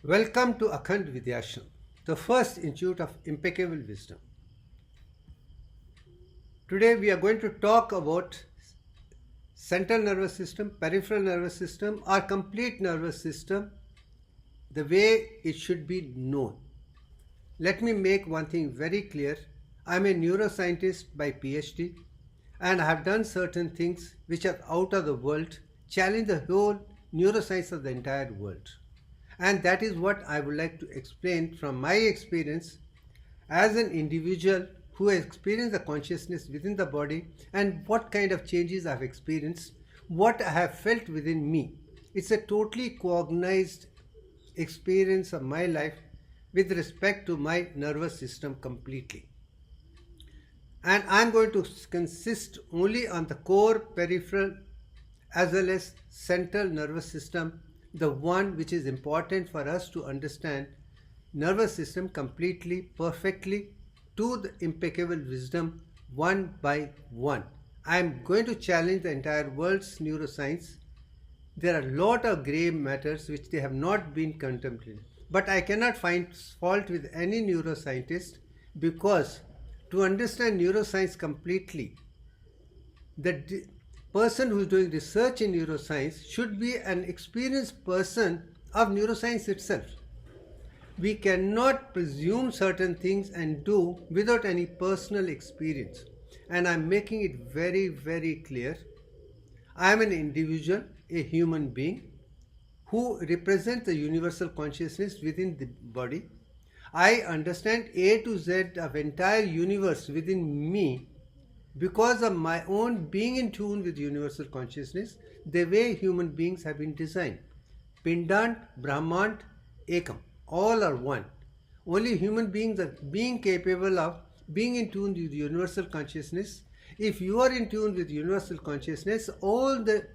Welcome to Akhand Vidyashram, the first institute of impeccable wisdom. Today we are going to talk about central nervous system, peripheral nervous system, or complete nervous system, the way it should be known. Let me make one thing very clear. I am a neuroscientist by PhD and I have done certain things which are out of the world, challenge the whole neuroscience of the entire world. And that is what I would like to explain from my experience as an individual who has experienced the consciousness within the body and what kind of changes I have experienced, what I have felt within me. It's a totally cognized experience of my life with respect to my nervous system completely. And I'm going to consist only on the core, peripheral as well as central nervous system, the one which is important for us to understand nervous system completely, perfectly, to the impeccable wisdom, one by one. I am going to challenge the entire world's neuroscience. There are a lot of grey matters which they have not been contemplated. But I cannot find fault with any neuroscientist, because to understand neuroscience completely, the person who is doing research in neuroscience should be an experienced person of neuroscience itself. We cannot presume certain things and do without any personal experience. And I am making it very, very clear. I am an individual, a human being, who represents the universal consciousness within the body. I understand A to Z of entire universe within me because of my own being in tune with universal consciousness, the way human beings have been designed. Pindand, Brahmand, Akhand, all are one. Only human beings are being capable of being in tune with universal consciousness. If you are in tune with universal consciousness, all the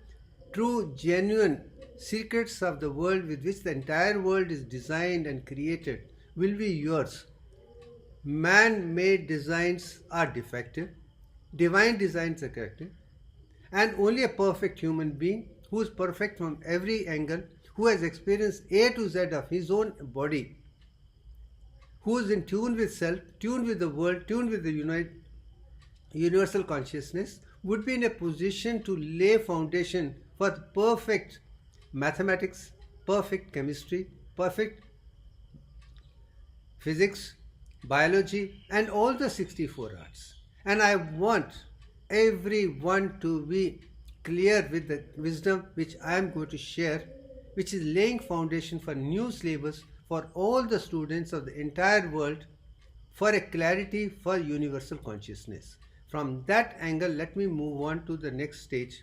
true, genuine secrets of the world with which the entire world is designed and created will be yours. Man-made designs are defective. Divine designs are corrective, and only a perfect human being who is perfect from every angle, who has experienced A to Z of his own body, who is in tune with self, tuned with the world, tuned with the universal consciousness, would be in a position to lay foundation for perfect mathematics, perfect chemistry, perfect physics, biology, and all the 64 arts. And I want everyone to be clear with the wisdom which I am going to share, which is laying foundation for new syllabus for all the students of the entire world, for a clarity for universal consciousness. From that angle, let me move on to the next stage.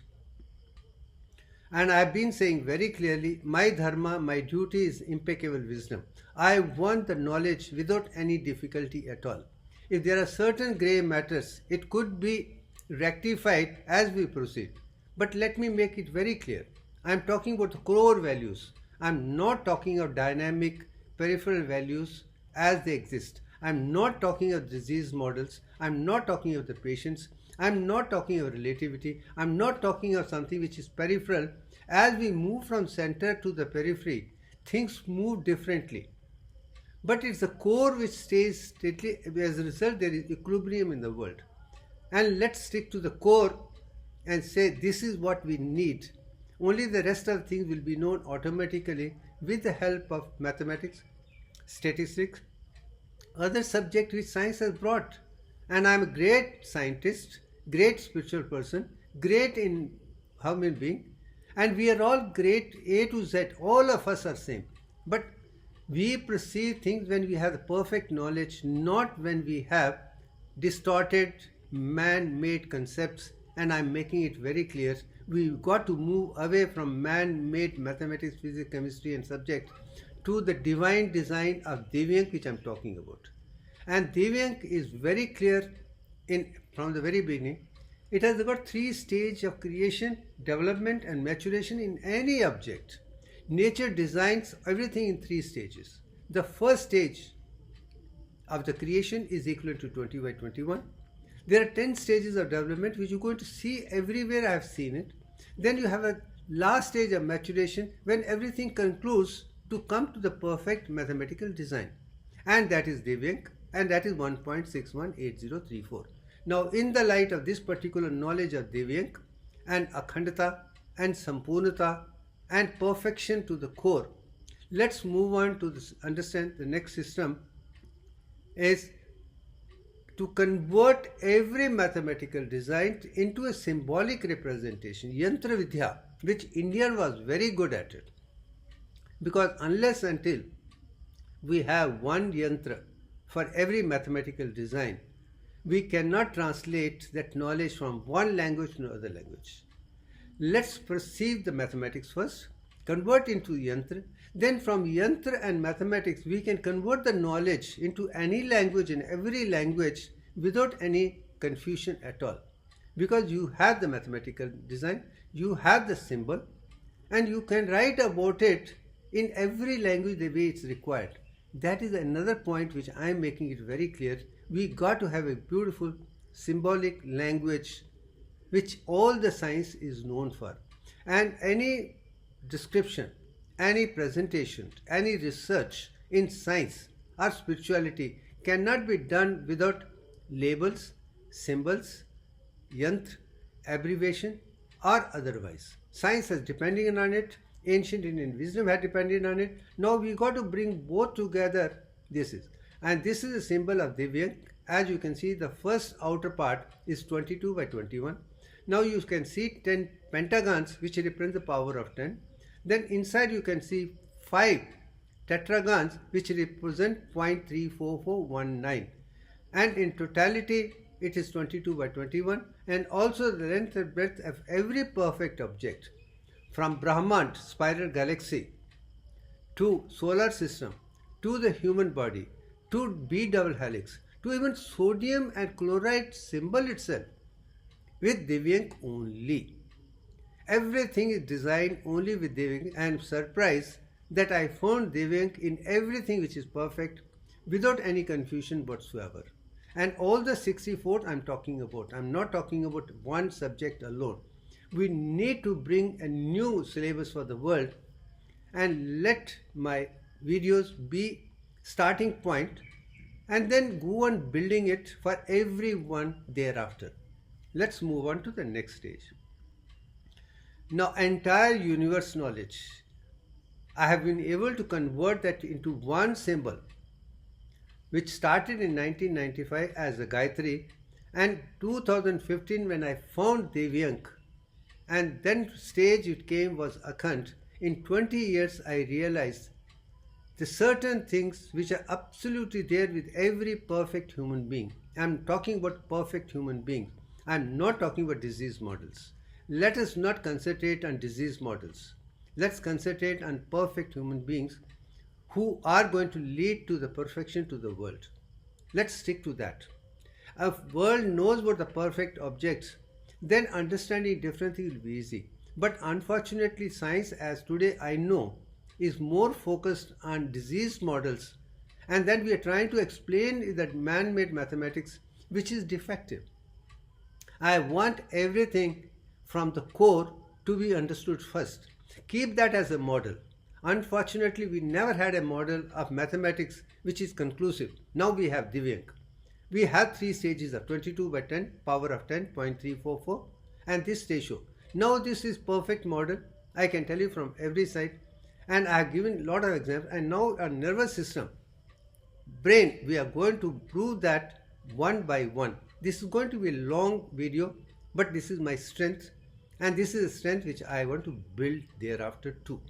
And I have been saying very clearly, my dharma, my duty is impeccable wisdom. I want the knowledge without any difficulty at all. If there are certain grey matters, it could be rectified as we proceed. But let me make it very clear. I am talking about the core values. I am not talking of dynamic peripheral values as they exist. I am not talking of disease models. I am not talking of the patients. I am not talking of relativity. I am not talking of something which is peripheral. As we move from center to the periphery, things move differently. But it's the core which stays steadily. As a result, there is equilibrium in the world. And let's stick to the core and say this is what we need. Only the rest of the things will be known automatically with the help of mathematics, statistics, other subject which science has brought. And I'm a great scientist, great spiritual person, great in human being, and we are all great A to Z. All of us are same. But we perceive things when we have the perfect knowledge, not when we have distorted man-made concepts. And I'm making it very clear. We've got to move away from man-made mathematics, physics, chemistry and subject to the divine design of DIVYANK, which I'm talking about. And DIVYANK is very clear from the very beginning. It has got 3 stages of creation, development and maturation in any object. Nature designs everything in 3 stages. The first stage of the creation is equivalent to 20 by 21. There are 10 stages of development which you're going to see everywhere. I have seen it. Then you have a last stage of maturation when everything concludes to come to the perfect mathematical design. And that is DIVYANK, and that is 1.618034. Now, in the light of this particular knowledge of DIVYANK and Akhandata and Sampurnata and perfection to the core, let's move on to understand the next system is to convert every mathematical design into a symbolic representation, Yantra Vidya, which India was very good at it. Because unless until we have one Yantra for every mathematical design, we cannot translate that knowledge from one language to another language. Let's perceive the mathematics first, convert into Yantra, then from Yantra and mathematics we can convert the knowledge into any language in every language without any confusion at all. Because you have the mathematical design, you have the symbol, and you can write about it in every language the way it's required. That is another point which I am making it very clear. We got to have a beautiful symbolic language which all the science is known for. And any description, any presentation, any research in science or spirituality cannot be done without labels, symbols, yantra, abbreviation or otherwise. Science has depended on it, ancient Indian wisdom had depended on it. Now we got to bring both together. This is a symbol of DIVYANK. As you can see, the first outer part is 22 by 21. Now you can see 10 pentagons which represent the power of 10. Then inside you can see 5 tetragons which represent 0.34419. And in totality it is 22 by 21, and also the length and breadth of every perfect object, from Brahmand, spiral galaxy, to solar system, to the human body, to B double helix, to even sodium and chloride symbol itself, with DIVYANK only. Everything is designed only with DIVYANK. I am surprised that I found DIVYANK in everything which is perfect without any confusion whatsoever. And all the 64 I am talking about. I am not talking about one subject alone. We need to bring a new syllabus for the world and let my videos be starting point and then go on building it for everyone thereafter. Let's move on to the next stage. Now, entire universe knowledge, I have been able to convert that into one symbol which started in 1995 as a Gayatri, and 2015 when I found DIVYANK, and then stage it came was Akhand. In 20 years I realized the certain things which are absolutely there with every perfect human being. I am talking about perfect human beings. I am not talking about disease models. Let us not concentrate on disease models. Let's concentrate on perfect human beings who are going to lead to the perfection to the world. Let's stick to that. A world knows about the perfect objects, then understanding different things will be easy. But unfortunately, science as today I know is more focused on disease models, and then we are trying to explain that man-made mathematics which is defective. I want everything from the core to be understood first. Keep that as a model. Unfortunately, we never had a model of mathematics which is conclusive. Now we have DIVYANK. We have 3 stages of 22 by 10, power of 10, 0.344, and this ratio. Now this is perfect model. I can tell you from every side, and I have given a lot of examples. And now our nervous system, brain, we are going to prove that one by one. This is going to be a long video, but this is my strength, and this is a strength which I want to build thereafter too.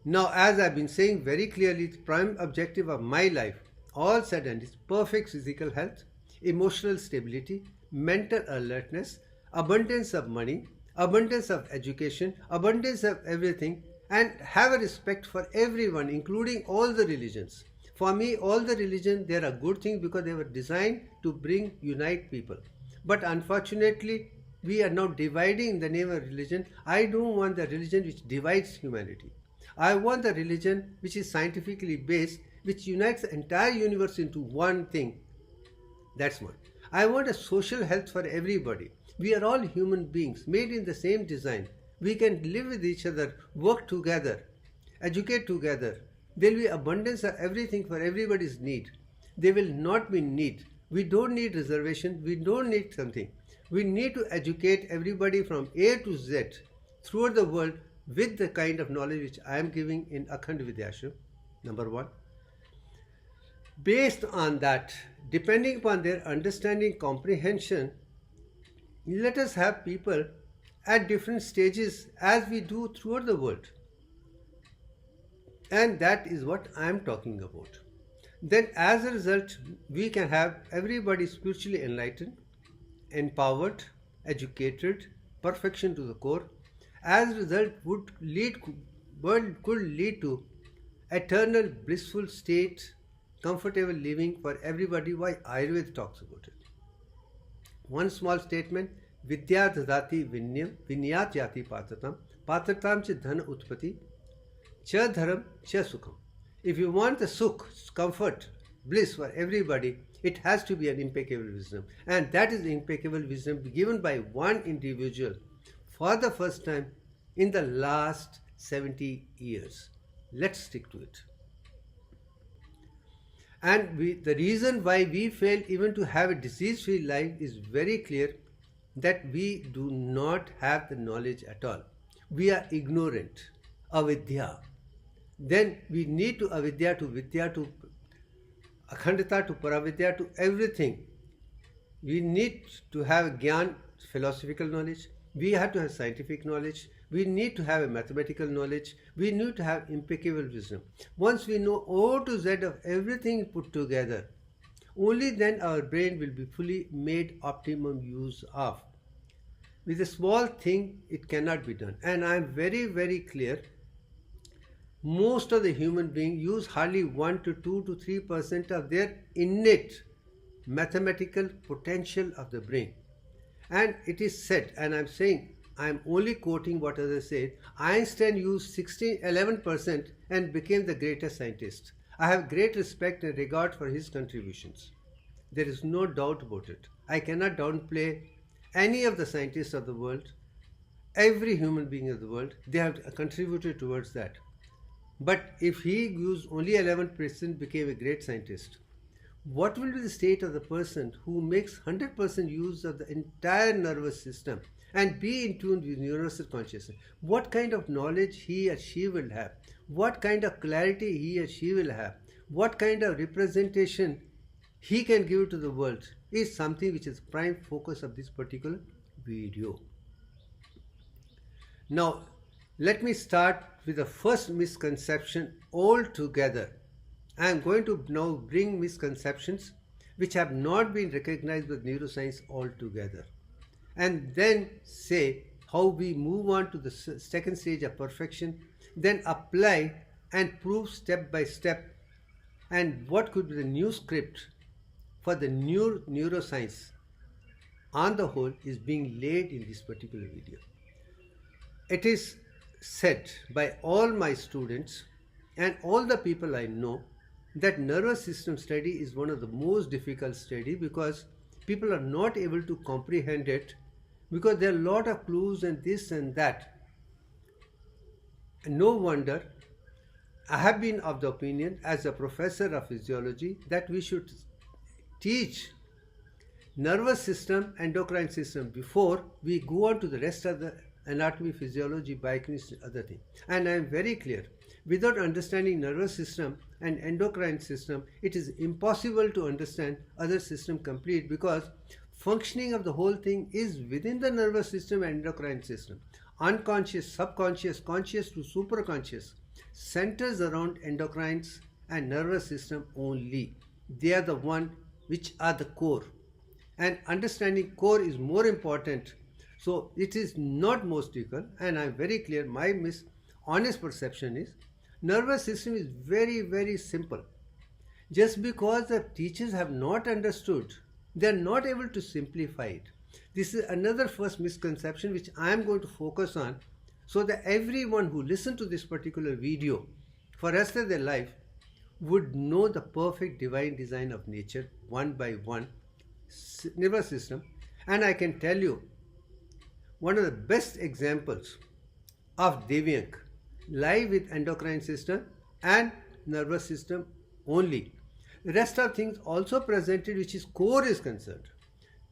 Now, as I've been saying very clearly, the prime objective of my life, all said and is perfect physical health, emotional stability, mental alertness, abundance of money, abundance of education, abundance of everything, and have a respect for everyone, including all the religions. For me, all the religions, they are good things because they were designed to unite people. But unfortunately, we are now dividing in the name of religion. I don't want the religion which divides humanity. I want the religion which is scientifically based, which unites the entire universe into one thing. That's one. I want a social health for everybody. We are all human beings made in the same design. We can live with each other, work together. educate together, there will be abundance of everything for everybody's need. There will not be need. We don't need reservation. We don't need something. We need to educate everybody from A to Z throughout the world with the kind of knowledge which I am giving in Akhand Vidyashram, number one. Based on that, depending upon their understanding, comprehension, let us have people at different stages as we do throughout the world. And that is what I am talking about. Then as a result, we can have everybody spiritually enlightened, empowered, educated, perfection to the core. As a result, world could lead to eternal blissful state, comfortable living for everybody. Why Ayurveda talks about it. One small statement: Vidya dadati vinyam vinyat jati patratam cha dhan utpati cha dharam cha sukham. If you want the sukh, comfort, bliss for everybody, it has to be an impeccable wisdom. And that is the impeccable wisdom given by one individual for the first time in the last 70 years. Let's stick to it. And the reason why we fail even to have a disease-free life is very clear, that we do not have the knowledge at all. We are ignorant, avidya. Then we need to avidya to vidya to akhandata to paravidya to everything. We need to have gyan, philosophical knowledge. We have to have scientific knowledge. We need to have a mathematical knowledge. We need to have impeccable wisdom. Once we know O to Z of everything put together, only then our brain will be fully made optimum use of. With a small thing, it cannot be done. And I am very, very clear. Most of the human beings use hardly 1 to 2 to 3% of their innate mathematical potential of the brain. And it is said, and I am saying, I am only quoting what others said, Einstein used 11% and became the greatest scientist. I have great respect and regard for his contributions. There is no doubt about it. I cannot downplay any of the scientists of the world, every human being of the world. They have contributed towards that. But if he used only 11%, became a great scientist, what will be the state of the person who makes 100% use of the entire nervous system and be in tune with universal consciousness? What kind of knowledge he or she will have? What kind of clarity he or she will have? What kind of representation he can give to the world is something which is prime focus of this particular video. Now, let me start with the first misconception altogether. I am going to now bring misconceptions which have not been recognized with neuroscience altogether, and then say how we move on to the second stage of perfection, then apply and prove step by step, and what could be the new script for the new neuroscience on the whole is being laid in this particular video. It is said by all my students and all the people I know that nervous system study is one of the most difficult study, because people are not able to comprehend it, because there are a lot of clues and this and that. And no wonder I have been of the opinion as a professor of physiology that we should teach nervous system, endocrine system before we go on to the rest of the anatomy, physiology, biochemistry, other thing. And I am very clear, without understanding nervous system and endocrine system, it is impossible to understand other system complete, because functioning of the whole thing is within the nervous system and endocrine system. Unconscious, subconscious, conscious to superconscious centers around endocrines and nervous system only. They are the one which are the core, and understanding core is more important. So it is not most difficult, and I am very clear, my honest perception is nervous system is very, very simple. Just because the teachers have not understood, they are not able to simplify it. This is another first misconception which I am going to focus on, so that everyone who listens to this particular video for the rest of their life would know the perfect divine design of nature one by one, nervous system. And I can tell you, one of the best examples of DIVYANK lie with endocrine system and nervous system only. Rest of things also presented which is core is concerned.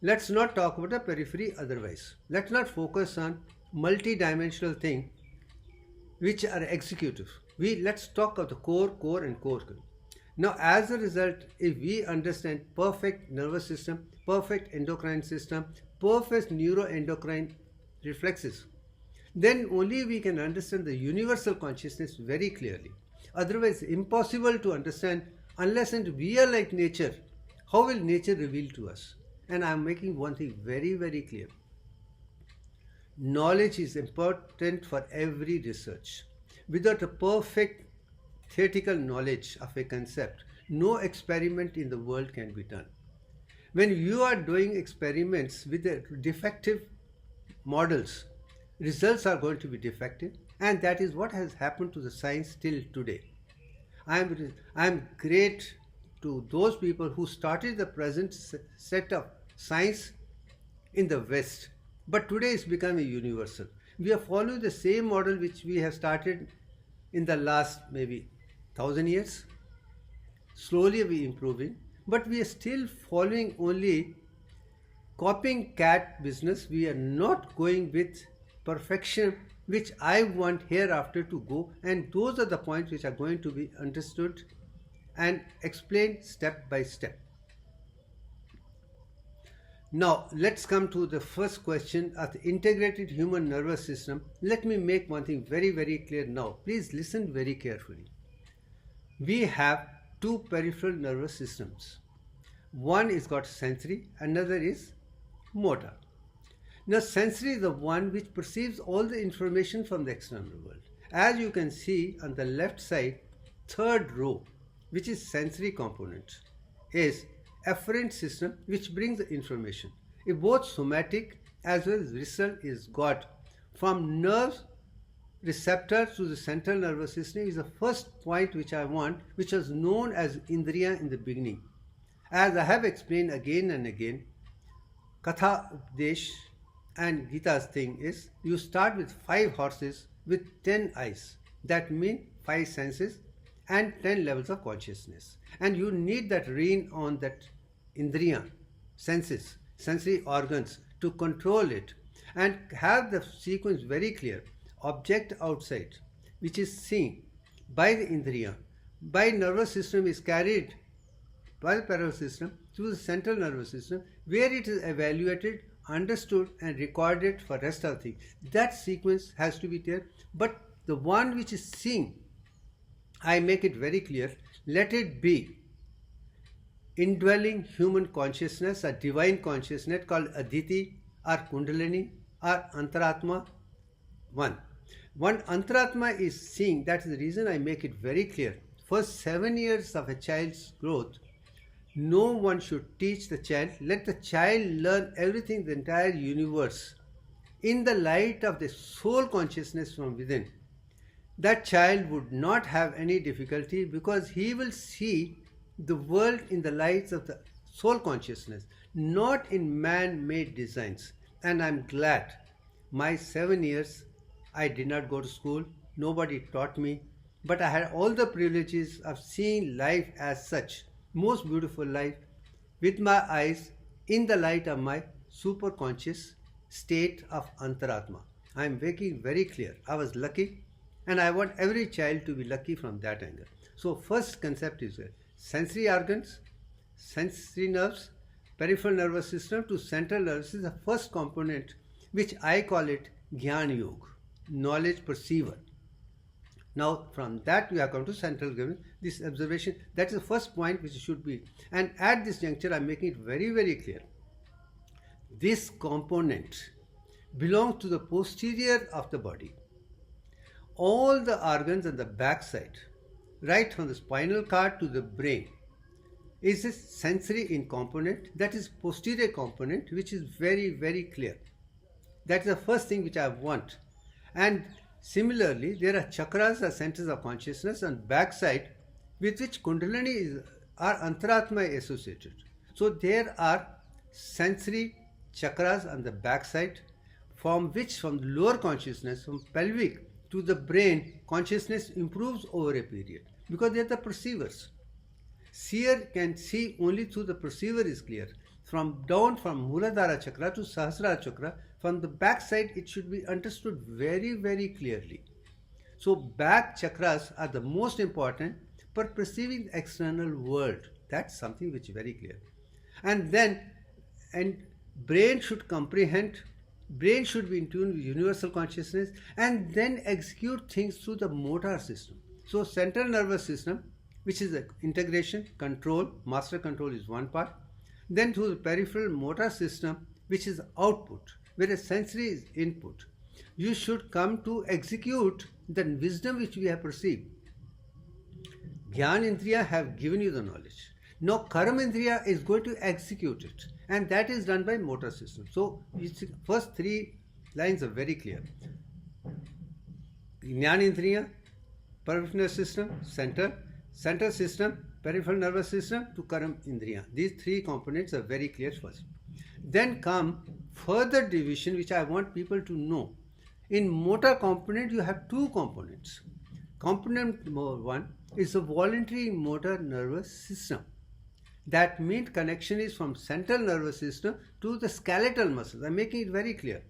Let's not talk about the periphery otherwise. Let's not focus on multi-dimensional thing which are executive. Let's talk of the core and core. Now as a result, if we understand perfect nervous system, perfect endocrine system, perfect neuroendocrine reflexes, then only we can understand the universal consciousness very clearly. Otherwise, impossible to understand unless and we are like nature. How will nature reveal to us? And I am making one thing very, very clear. Knowledge is important for every research. Without a perfect theoretical knowledge of a concept, no experiment in the world can be done. When you are doing experiments with the defective models, results are going to be defective, and that is what has happened to the science till today. I am great to those people who started the present set of science in the West, but today it's becoming universal. We are following the same model which we have started in the last maybe 1,000 years. Slowly we are improving, but we are still following only copying cat business. We are not going with perfection which I want hereafter to go, and those are the points which are going to be understood and explained step by step. Now let's come to the first question of the integrated human nervous system. Let me make one thing very, very clear now. Please listen very carefully. We have two peripheral nervous systems. One is got sensory, another is motor. Now sensory is the one which perceives all the information from the external world. As you can see on the left side, third row, which is sensory component, is afferent system which brings the information. If both somatic as well as visceral is got from nerve receptor to the central nervous system is the first point which I want, which was known as Indriya in the beginning. As I have explained again and again, Katha Updesh and Gita's thing is, you start with 5 horses with 10 eyes. That means 5 senses and 10 levels of consciousness. And you need that rein on that Indriya, senses, sensory organs to control it and have the sequence very clear. Object outside, which is seen by the Indriya, by nervous system is carried by the peripheral system to the central nervous system, where it is evaluated, understood and recorded for rest of the things. That sequence has to be there, but the one which is seen, I make it very clear, let it be indwelling human consciousness, a divine consciousness called Aditi or Kundalini or Antaratma 1. One Antaratma is seeing, that is the reason I make it very clear. First 7 years of a child's growth, no one should teach the child. Let the child learn everything, the entire universe, in the light of the soul consciousness from within. That child would not have any difficulty because he will see the world in the lights of the soul consciousness, not in man-made designs. And I'm glad my 7 years I did not go to school, nobody taught me, but I had all the privileges of seeing life as such, most beautiful life, with my eyes in the light of my superconscious state of Antaratma. I am making very clear. I was lucky, and I want every child to be lucky from that angle. So first concept is sensory organs, sensory nerves, peripheral nervous system to central nervous system is the first component, which I call it Jnana Yoga, knowledge perceiver. Now from that we have come to central government, this observation, that is the first point which should be. And at this juncture I am making it very, very clear. This component belongs to the posterior of the body. All the organs on the back side, right from the spinal cord to the brain, is a sensory in component, that is posterior component, which is very, very clear. That is the first thing which I want. And similarly, there are chakras or centers of consciousness on back side with which Kundalini is, or Antaratma is associated. So there are sensory chakras on the back side from which, from the lower consciousness, from pelvic to the brain, consciousness improves over a period because they are the perceivers. Seer can see only through the perceiver is clear. From Muladhara chakra to Sahasrara chakra, from the back side it should be understood very, very clearly. So back chakras are the most important for perceiving the external world. That's something which is very clear. And brain should comprehend, brain should be in tune with universal consciousness and then execute things through the motor system. So central nervous system, which is the integration, control, master control is one part. Then through the peripheral motor system, which is output, whereas sensory is input. You should come to execute the wisdom which we have perceived. Gyan Indriya have given you the knowledge. Now Karma Indriya is going to execute it, and that is done by motor system. So first three lines are very clear. Jnana Indriya, peripheral nervous system, central system, peripheral nervous system to Karma Indriya. These three components are very clear first. Then come further division which I want people to know. In motor component you have two components. Component number one is the voluntary motor nervous system. That means connection is from central nervous system to the skeletal muscles. I am making it very clear.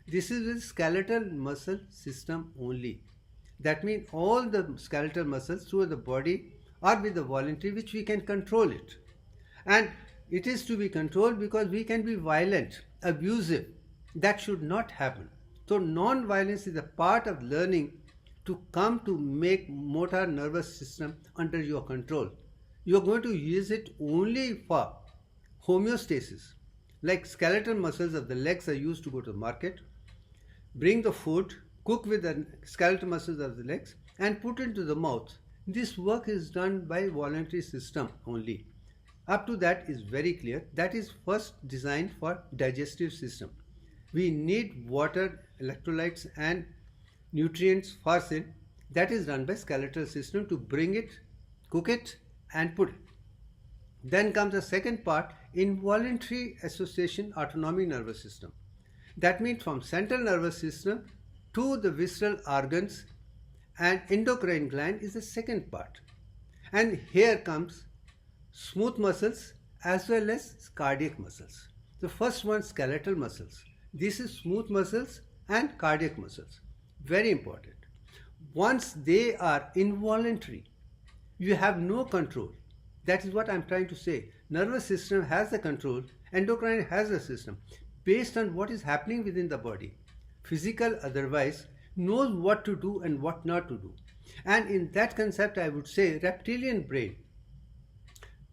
This is the skeletal muscle system only. That means all the skeletal muscles through the body are with the voluntary which we can control it. And it is to be controlled because we can be violent, abusive. That should not happen. So non-violence is a part of learning to come to make motor nervous system under your control. You are going to use it only for homeostasis. Like skeletal muscles of the legs are used to go to the market, bring the food, cook with the skeletal muscles of the legs and put into the mouth. This work is done by voluntary system only. Up to that is very clear. That is first designed for digestive system. We need water, electrolytes and nutrients first in. That is done by skeletal system to bring it, cook it and put it. Then comes the second part, involuntary association autonomic nervous system. That means from central nervous system to the visceral organs and endocrine gland is the second part. And here comes smooth muscles as well as cardiac muscles. The first one, skeletal muscles. This is smooth muscles and cardiac muscles. Very important. Once they are involuntary, you have no control. That is what I am trying to say. Nervous system has the control, endocrine has the system based on what is happening within the body. Physical otherwise knows what to do and what not to do. And in that concept I would say reptilian brain,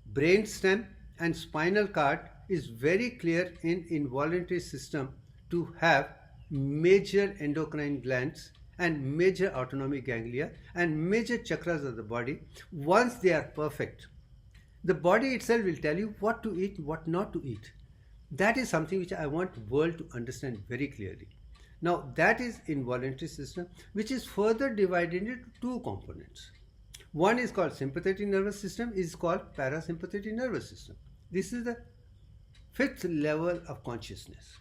brain stem and spinal cord is very clear in involuntary system to have major endocrine glands and major autonomic ganglia and major chakras of the body. Once they are perfect, the body itself will tell you what to eat, what not to eat. That is something which I want the world to understand very clearly. Now that is involuntary system, which is further divided into two components. One is called sympathetic nervous system, is called parasympathetic nervous system. This is the fifth level of consciousness.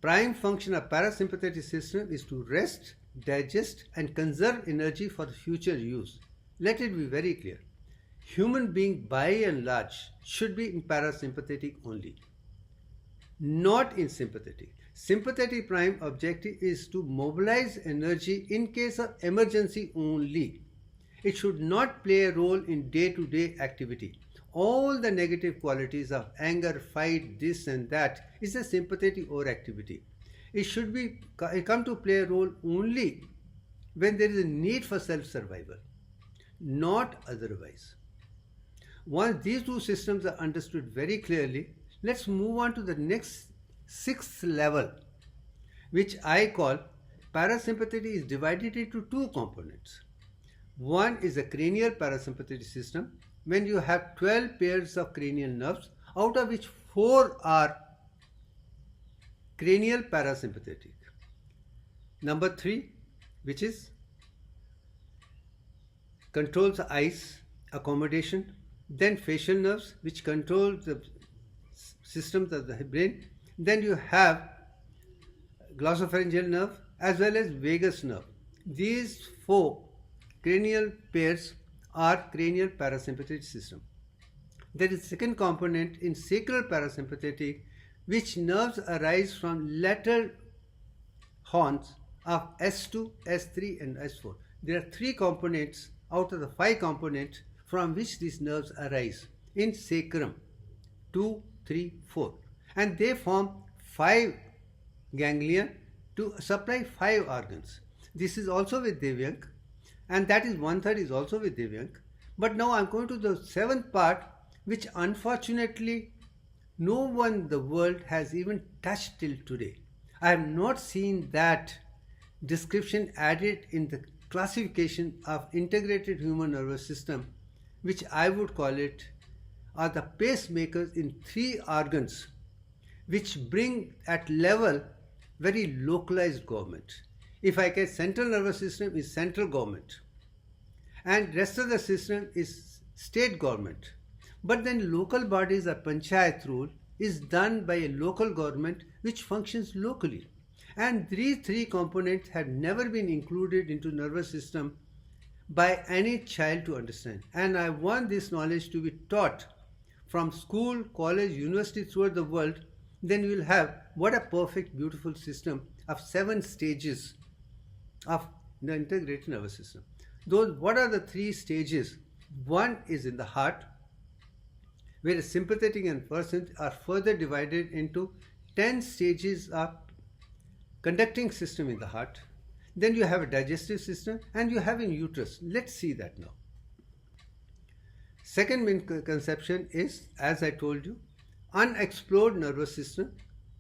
Prime function of parasympathetic system is to rest, digest and conserve energy for the future use. Let it be very clear. Human being by and large should be in parasympathetic only, not in sympathetic. Sympathetic prime objective is to mobilize energy in case of emergency only. It should not play a role in day-to-day activity. All the negative qualities of anger, fight, this and that is a sympathetic overactivity. It should be come to play a role only when there is a need for self-survival, not otherwise. Once these two systems are understood very clearly, let's move on to the next sixth level, which I call parasympathetic is divided into two components. One is a cranial parasympathetic system, when you have 12 pairs of cranial nerves, out of which 4 are cranial parasympathetic. Number 3, which is controls the eyes, accommodation, then facial nerves, which control the systems of the brain. Then you have glossopharyngeal nerve as well as vagus nerve. These four cranial pairs are cranial parasympathetic system. There is second component in sacral parasympathetic, which nerves arise from lateral horns of S2, S3 and S4. There are three components out of the five components from which these nerves arise in sacrum, 2, 3, 4, and they form 5 ganglia to supply 5 organs. This is also with DIVYANK, and that is 1/3 is also with DIVYANK. But now I am going to the seventh part, which unfortunately no one in the world has even touched till today. I have not seen that description added in the classification of integrated human nervous system, which I would call it are the pacemakers in 3 organs, which bring at level very localized government. If I get central nervous system is central government, and rest of the system is state government. But then local bodies or panchayat rule is done by a local government which functions locally. And these 3 components have never been included into nervous system by any child to understand. And I want this knowledge to be taught from school, college, university throughout the world. Then you will have what a perfect, beautiful system of 7 stages of the integrated nervous system. Those, what are the 3 stages? One is in the heart, where the sympathetic and parasympathetic are further divided into 10 stages of conducting system in the heart. Then you have a digestive system and you have a uterus. Let's see that now. Second main conception is, as I told you, unexplored nervous system.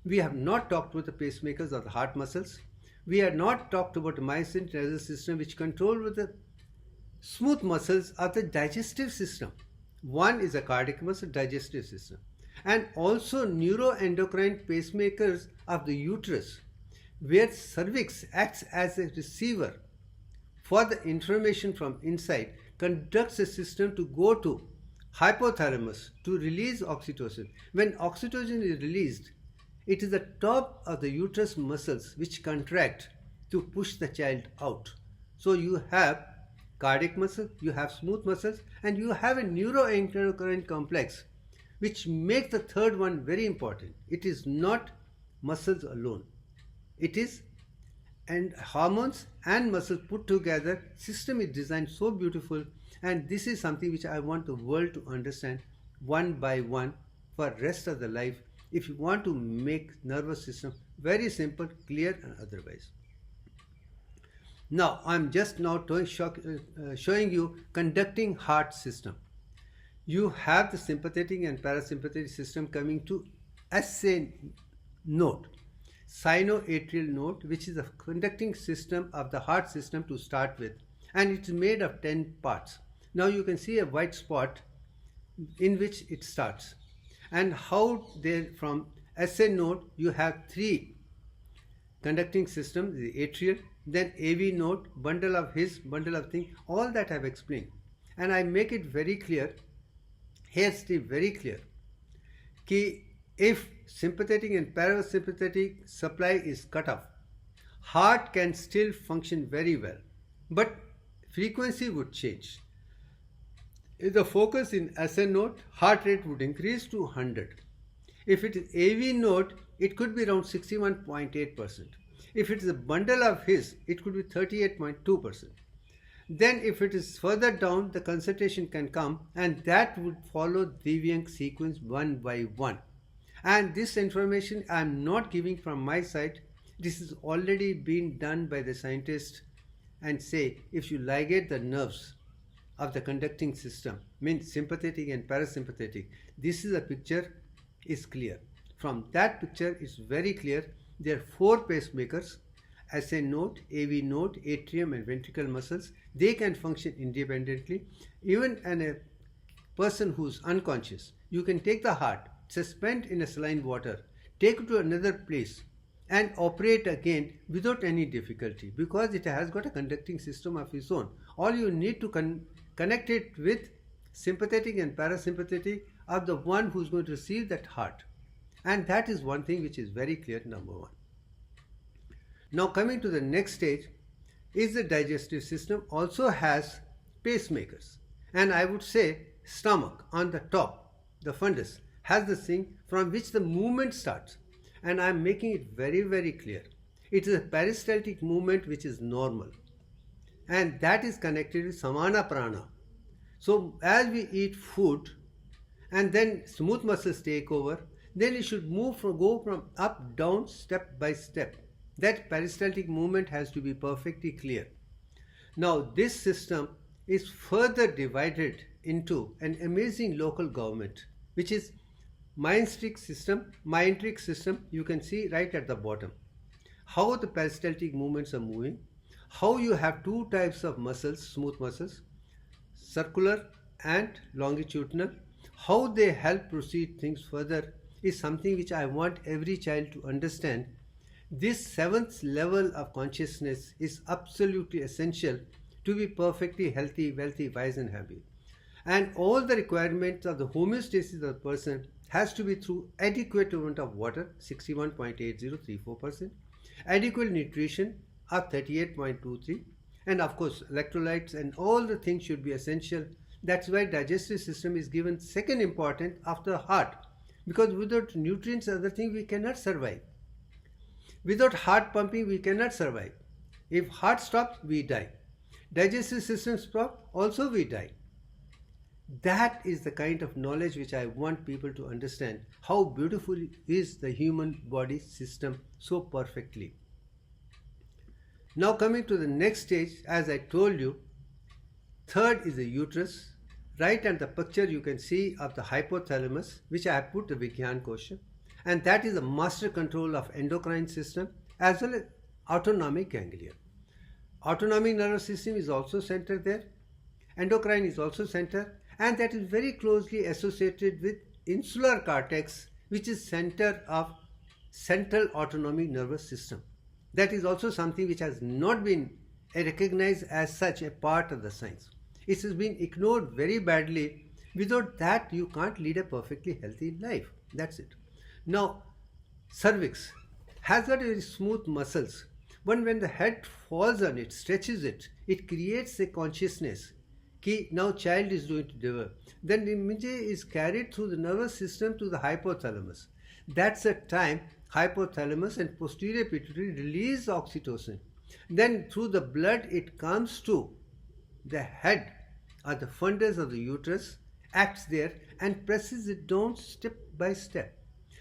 We have not talked about the pacemakers or the heart muscles. We have not talked about the myocene nervous system, which control with the smooth muscles of the digestive system. One is a cardiac muscle, digestive system, and also neuroendocrine pacemakers of the uterus, where cervix acts as a receiver for the information from inside, conducts the system to go to hypothalamus to release oxytocin. When oxytocin is released, it is the top of the uterus muscles which contract to push the child out. So you have cardiac muscle, you have smooth muscles, and you have a neuroendocrine complex, which makes the third one very important. It is not muscles alone. It is and hormones and muscles put together. System is designed so beautiful, and this is something which I want the world to understand one by one for rest of the life, if you want to make nervous system very simple, clear and otherwise. Now I am just now showing you conducting heart system. You have the sympathetic and parasympathetic system coming to SA node, sinoatrial node, which is a conducting system of the heart system to start with, and it is made of 10 parts. Now you can see a white spot in which it starts, and how there from SA node you have 3 conducting systems, the atrial, then AV node, bundle of his, bundle of thing, all that I have explained, and I make it very clear here, Steve, very clear कि if sympathetic and parasympathetic supply is cut off, heart can still function very well, but frequency would change. If the focus in SA node, heart rate would increase to 100. If it is AV node, it could be around 61.8%. If it is a bundle of his, it could be 38.2%. Then if it is further down, the concentration can come, and that would follow DIVYANK sequence one by one. And this information I am not giving from my side. This is already been done by the scientists, and say if you ligate the nerves of the conducting system, means sympathetic and parasympathetic, this is a picture is clear. From that picture is very clear. There are 4 pacemakers, SA node, AV node, atrium and ventricle muscles. They can function independently. Even in a person who is unconscious, you can take the heart, suspend in a saline water, take it to another place and operate again without any difficulty, because it has got a conducting system of its own. All you need to connect it with sympathetic and parasympathetic of the one who is going to receive that heart. And that is one thing which is very clear, number one. Now coming to the next stage is the digestive system also has pacemakers, and I would say stomach on the top, the fundus, has the thing from which the movement starts, and I am making it very clear. It is a peristaltic movement which is normal, and that is connected with samana prana. So as we eat food and then smooth muscles take over, then it should go from up down step by step. That peristaltic movement has to be perfectly clear. Now this system is further divided into an amazing local government, which is myenteric system. You can see right at the bottom how the peristaltic movements are moving, how you have two types of muscles, smooth muscles, circular and longitudinal. How they help proceed things further is something which I want every child to understand. This seventh level of consciousness is absolutely essential to be perfectly healthy, wealthy, wise and happy. And all the requirements of the homeostasis of the person has to be through adequate amount of water, 61.8034%, adequate nutrition of 38.23, and of course electrolytes and all the things should be essential. That's why digestive system is given second important after heart, because without nutrients and other things we cannot survive. Without heart pumping we cannot survive. If heart stops, we die. Digestive system stops, also we die. That is the kind of knowledge which I want people to understand, how beautiful is the human body system so perfectly. Now coming to the next stage, as I told you, third is the uterus. Right at the picture you can see of the hypothalamus, which I have put the Vigyan question, and that is the master control of endocrine system as well as autonomic ganglia. Autonomic nervous system is also centered there, endocrine is also centered, and that is very closely associated with insular cortex, which is center of central autonomic nervous system. That is also something which has not been recognized as such a part of the science. It has been ignored very badly. Without that you can't lead a perfectly healthy life. That's it. Now cervix has got very smooth muscles, but when the head falls on it, stretches it, it creates a consciousness कि now child is going to develop. Then the image is carried through the nervous system to the hypothalamus. That's the time hypothalamus and posterior pituitary release oxytocin. Then through the blood it comes to the head or the fundus of the uterus, acts there and presses it down step by step.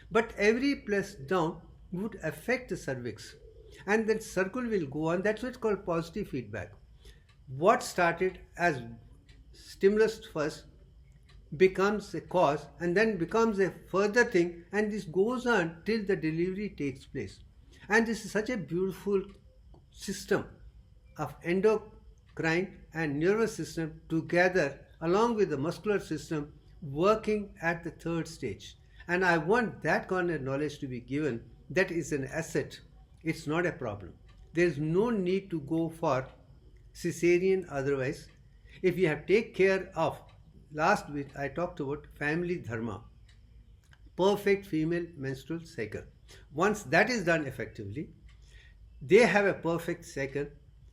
But every press down would affect the cervix, and then circle will go on. That's what's called positive feedback. What started as stimulus first becomes a cause and then becomes a further thing, and this goes on till the delivery takes place. And this is such a beautiful system of endocrine and nervous system together along with the muscular system working at the third stage. And I want that kind of knowledge to be given. That is an asset. It's not a problem. There is no need to go for cesarean otherwise. If you have take care of, last week I talked about family dharma, perfect female menstrual cycle. Once that is done effectively, they have a perfect cycle,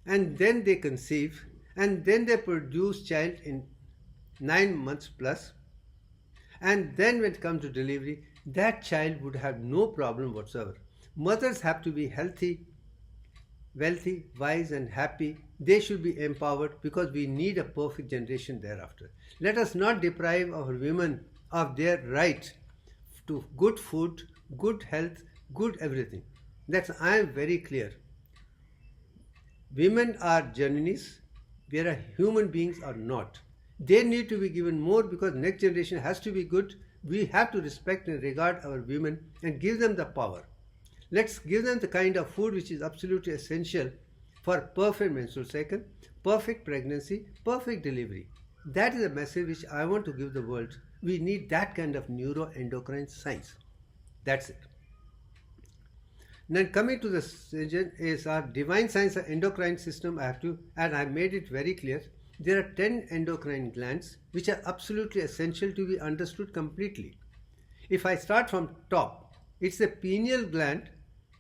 and then they conceive, and then they produce child in 9 months plus, and then when it comes to delivery, that child would have no problem whatsoever. Mothers have to be healthy, wealthy, wise and happy. They should be empowered, because we need a perfect generation thereafter. Let us not deprive our women of their right to good food, good health, good everything. That's, I am very clear. Women are jananis, whereas human beings are not. They need to be given more, because next generation has to be good. We have to respect and regard our women and give them the power. Let's give them the kind of food which is absolutely essential for perfect menstrual cycle, perfect pregnancy, perfect delivery. That is a message which I want to give the world. We need that kind of neuroendocrine science. That's it. Then coming to the suggestion is our divine science of endocrine system. I made it very clear. There are 10 endocrine glands which are absolutely essential to be understood completely. If I start from top, it's the pineal gland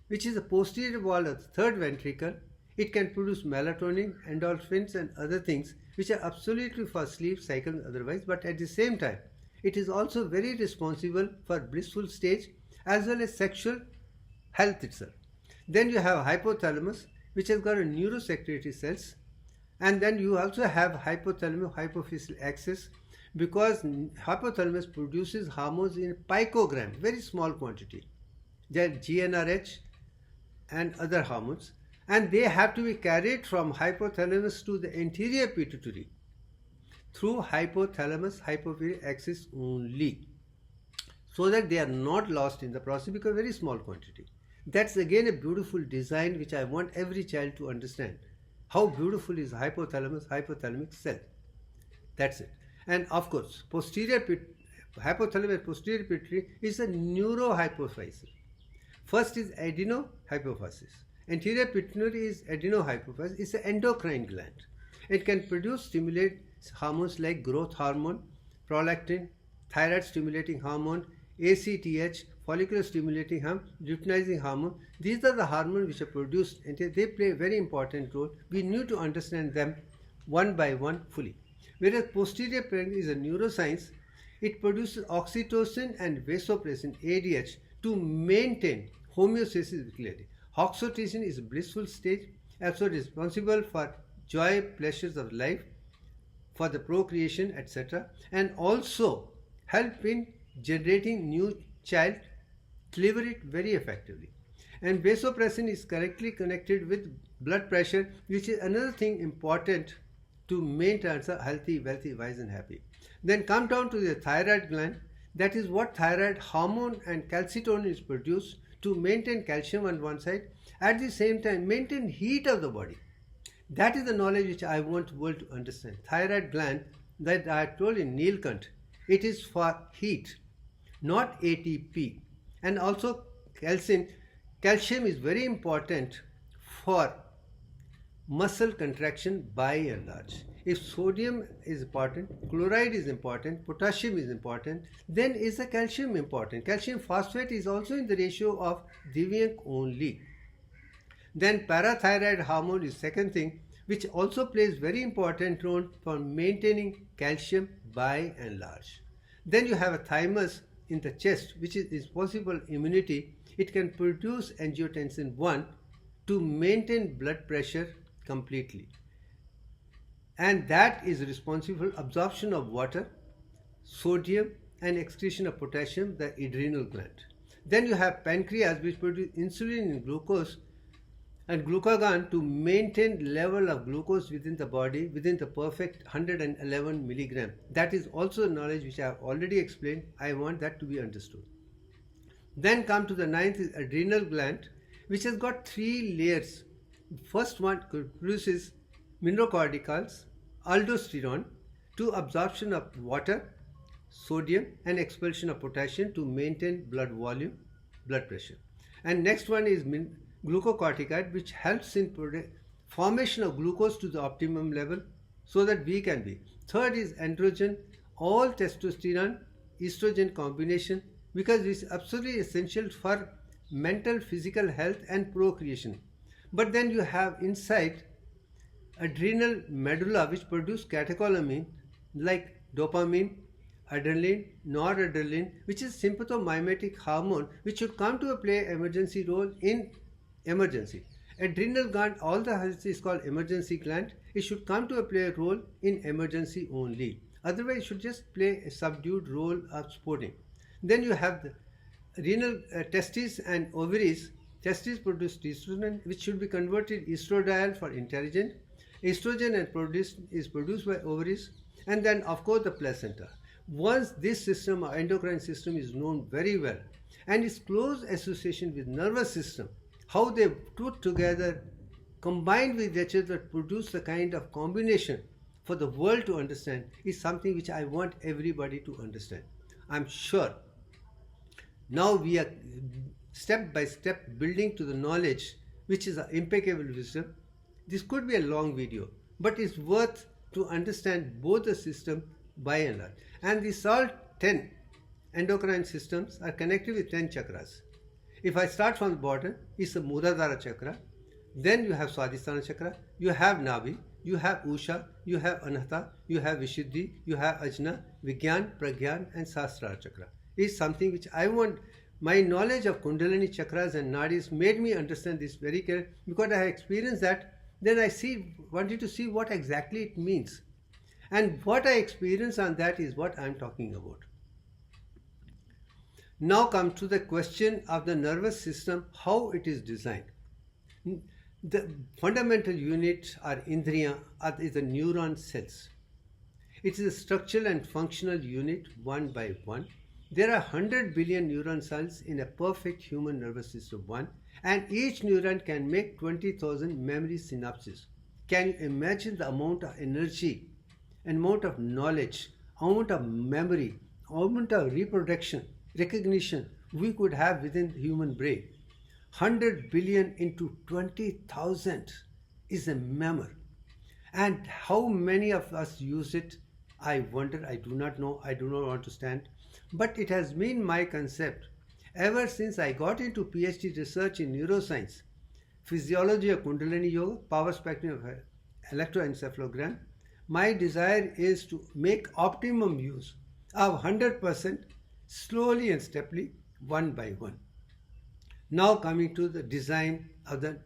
which is the posterior wall of the third ventricle. It can produce melatonin, endorphins and other things which are absolutely for sleep cycle and otherwise, but at the same time it is also very responsible for blissful stage as well as sexual health itself. Then you have hypothalamus, which has got a neurosecretory cells, and then you also have hypothalamus hypophyseal axis, because hypothalamus produces hormones in picogram, very small quantity. They are GnRH and other hormones, and they have to be carried from hypothalamus to the anterior pituitary through hypothalamus hypophyseal axis only, so that they are not lost in the process because very small quantity. That's again a beautiful design which I want every child to understand. How beautiful is hypothalamic cell. That's it. And of course, hypothalamus posterior pituitary is a neurohypophysis. First is adenohypophysis. Anterior pituitary is adenohypophysis. It's an endocrine gland. It can stimulate hormones like growth hormone, prolactin, thyroid stimulating hormone, ACTH, follicular stimulating hormone, luteinizing hormone. These are the hormones which are produced and they play a very important role. We need to understand them one by one fully. Whereas posterior pituitary is a neuroscience, it produces oxytocin and vasopressin, ADH, to maintain homeostasis with clarity. Oxytocin is a blissful stage, also responsible for joy, pleasures of life, for the procreation, etc., and also help in generating new child, deliver it very effectively. And vasopressin is correctly connected with blood pressure, which is another thing important to maintain a healthy, wealthy, wise and happy. Then come down to the thyroid gland. That is what thyroid hormone and calcitonin is produced to maintain calcium on one side, at the same time maintain heat of the body. That is the knowledge which I want the world to understand. Thyroid gland, that I told in Neelkant, it is for heat, not ATP. And also calcium. Calcium is very important for muscle contraction by and large. If sodium is important, chloride is important, potassium is important, then is the calcium important. Calcium phosphate is also in the ratio of DIVYANK only. Then parathyroid hormone is second thing, which also plays very important role for maintaining calcium by and large. Then you have a thymus in the chest, which is responsible immunity. It can produce angiotensin 1 to maintain blood pressure completely. And that is responsible for absorption of water, sodium and excretion of potassium, the adrenal gland. Then you have pancreas, which produces insulin and glucose and glucagon to maintain level of glucose within the body within the perfect 111 milligram. That is also knowledge which I have already explained. I want that to be understood. Then come to the ninth is adrenal gland, which has got three layers. First one produces mineralocorticals, aldosterone to absorption of water, sodium and expulsion of potassium to maintain blood volume, blood pressure. And next one is glucocorticoid, which helps in formation of glucose to the optimum level so that we can be. Third is androgen, all testosterone, estrogen combination, because it is absolutely essential for mental, physical health and procreation. But then you have inside adrenal medulla, which produce catecholamine like dopamine, adrenaline, noradrenaline, which is sympathomimetic hormone, which should come to play emergency role in emergency. Adrenal gland, all the health is called emergency gland. It should come to play a role in emergency only. Otherwise, it should just play a subdued role of sporting. Then you have the renal testes and ovaries. Testes produce testosterone, which should be converted estradiol for intelligence. Estrogen is produced by ovaries, and then of course the placenta. Once this system or endocrine system is known very well and its close association with nervous system, how they put together, combined with each other, produce the kind of combination for the world to understand, is something which I want everybody to understand. I'm sure now we are step by step building to the knowledge which is impeccable wisdom. This could be a long video, but it's worth to understand both the system by and large. And these all 10 endocrine systems are connected with 10 chakras. If I start from the bottom, it's the Muladhara chakra. Then you have Swadhisthana chakra, you have Nabi, you have Usha, you have Anahata, you have Vishuddhi, you have Ajna, Vigyan, Pragyan and Sahasrara chakra. Is something which I want. My knowledge of Kundalini chakras and nadis made me understand this very clearly, because I have experienced that. Then I wanted to see what exactly it means. And what I experience on that is what I am talking about. Now come to the question of the nervous system, how it is designed. The fundamental unit or indriya is the neuron cells. It is a structural and functional unit one by one. There are 100 billion neuron cells in a perfect human nervous system one, and each neuron can make 20,000 memory synapses. Can you imagine the amount of energy, amount of knowledge, amount of memory, amount of recognition we could have within the human brain? 100 billion into 20,000 is a memory. And how many of us use it? I wonder, I do not know, I do not understand. But it has been my concept ever since I got into PhD research in neuroscience, physiology of Kundalini Yoga, power spectrum of electroencephalogram. My desire is to make optimum use of 100% slowly and steadily, one by one. Now coming to the design of the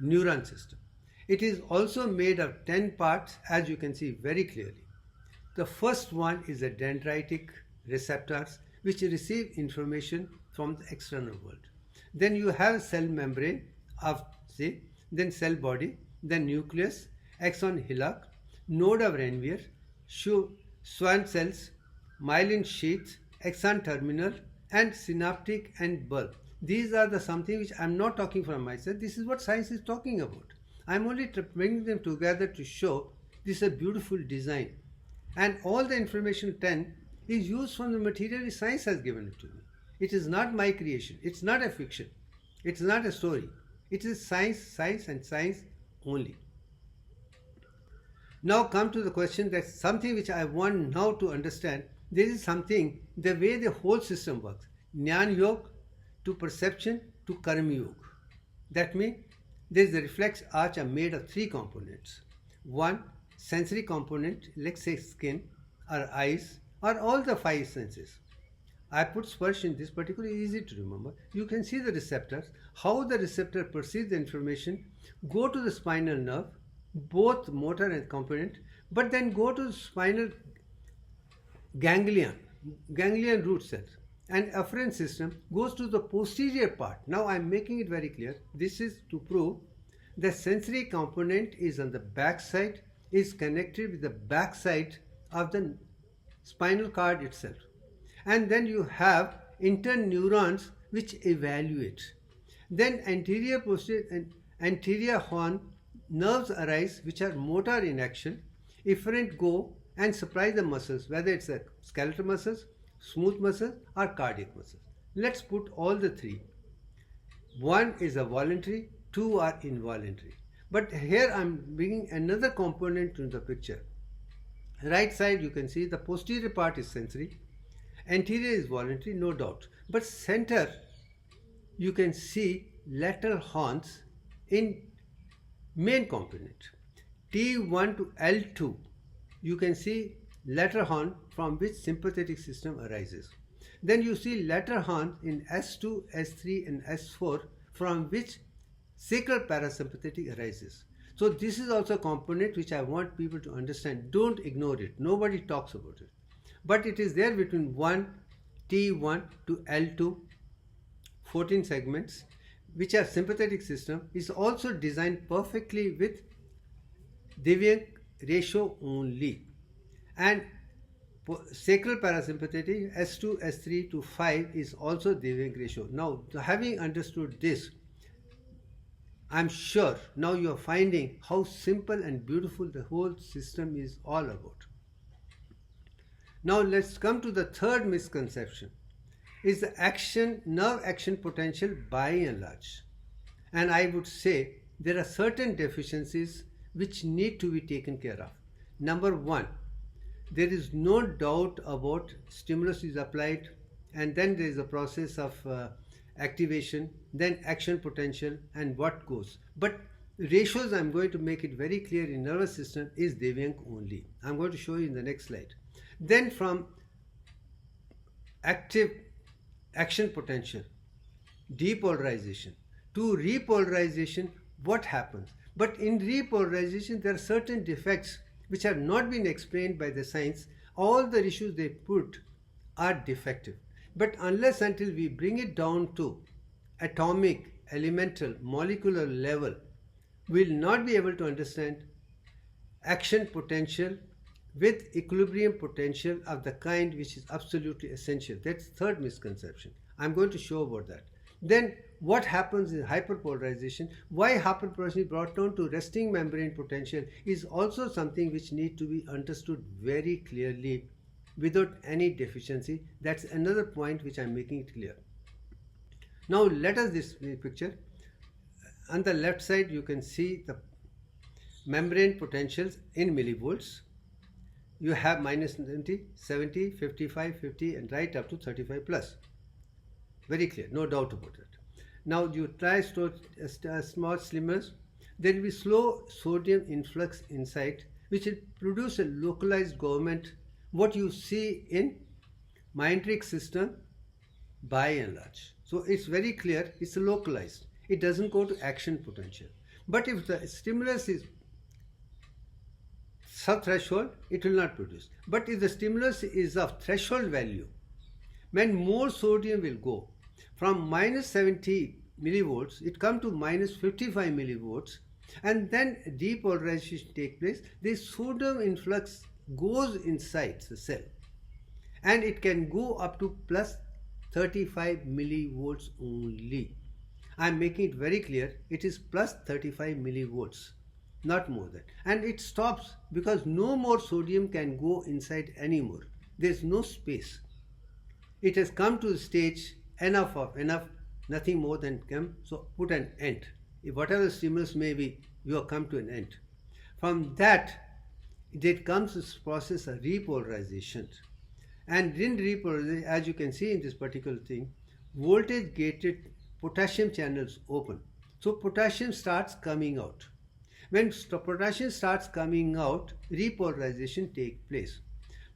neuron system. It is also made of 10 parts, as you can see very clearly. The first one is the dendritic receptors, which receive information from the external world. Then you have cell membrane of then cell body, then nucleus, axon hillock, node of Ranvier, Schwann cells, myelin sheath, axon terminal, and synaptic and bulb. These are the something which I am not talking from myself. This is what science is talking about. I am only bringing them together to show this is a beautiful design. And all the information 10 is used from the material which science has given it to me. It is not my creation. It's not a fiction. It's not a story. It is science and science only. Now come to the question, that something which I want now to understand. There is something, the way the whole system works. Jnana Yoga to perception to Karma Yoga. That means there is a reflex arch made of 3 components. One, sensory component, let's say skin or eyes or all the 5 senses. I put sparsh in this, particularly easy to remember. You can see the receptors, how the receptor perceives the information, go to the spinal nerve, both motor and component, but then go to the spinal ganglion root cells, and afferent system goes to the posterior part. Now I am making it very clear. This is to prove the sensory component is on the back side, is connected with the back side of the spinal cord itself. And then you have interneurons which evaluate. Then anterior, posterior and anterior horn nerves arise which are motor in action. Efferent go and supply the muscles, whether it's a skeletal muscles, smooth muscles or cardiac muscles. Let's put all the 3. 1 is a voluntary, 2 are involuntary. But here I'm bringing another component to the picture. Right side you can see the posterior part is sensory, anterior is voluntary, no doubt. But center you can see lateral horns in main component. T1 to L2 you can see lateral horn from which sympathetic system arises. Then you see lateral horn in S2, S3 and S4 from which sacral parasympathetic arises. So this is also a component which I want people to understand. Don't ignore it. Nobody talks about it. But it is there between T1 to L2, 14 segments, which are sympathetic system, is also designed perfectly with DIVYANK ratio only. And sacral parasympathetic S2, S3 to 5 is also DIVYANK ratio. Now, having understood this, I'm sure now you are finding how simple and beautiful the whole system is all about. Now let's come to the third misconception. Is the nerve action potential by and large. And I would say there are certain deficiencies which need to be taken care of. Number 1, there is no doubt about stimulus is applied and then there is a process of activation, then action potential, and what goes. But ratios, I'm going to make it very clear in nervous system, is Divyank only. I'm going to show you in the next slide. Then from active action potential, depolarization to repolarization, what happens? But in repolarization, there are certain defects which have not been explained by the science. All the issues they put are defective. But unless until we bring it down to atomic, elemental, molecular level, we will not be able to understand action potential with equilibrium potential of the kind which is absolutely essential. That's third misconception. I'm going to show about that. Then what happens in hyperpolarization? Why hyperpolarization is brought down to resting membrane potential is also something which needs to be understood very clearly without any deficiency. That's another point which I'm making it clear. Now let us this picture. On the left side you can see the membrane potentials in millivolts. You have minus 90, 70, 55, 50 and right up to 35 plus. Very clear, no doubt about it. Now you try store small slimmers, there will be slow sodium influx inside which will produce a localized government, what you see in meandric system by and large. So it's very clear, it's localized. It doesn't go to action potential. But if the stimulus is sub-threshold, it will not produce. But if the stimulus is of threshold value, when more sodium will go, from minus 70 millivolts, it comes to minus 55 millivolts, and then depolarization takes place. This sodium influx goes inside the cell, and it can go up to plus 35 millivolts only. I am making it very clear, it is plus 35 millivolts, not more than. And it stops because no more sodium can go inside anymore. There is no space. It has come to the stage enough of enough, nothing more than come, so put an end. If whatever the stimulus may be, you have come to an end. From that, it comes this process of repolarization. And in repolarization, as you can see in this particular thing, voltage gated potassium channels open. So potassium starts coming out. When potassium starts coming out, repolarization takes place.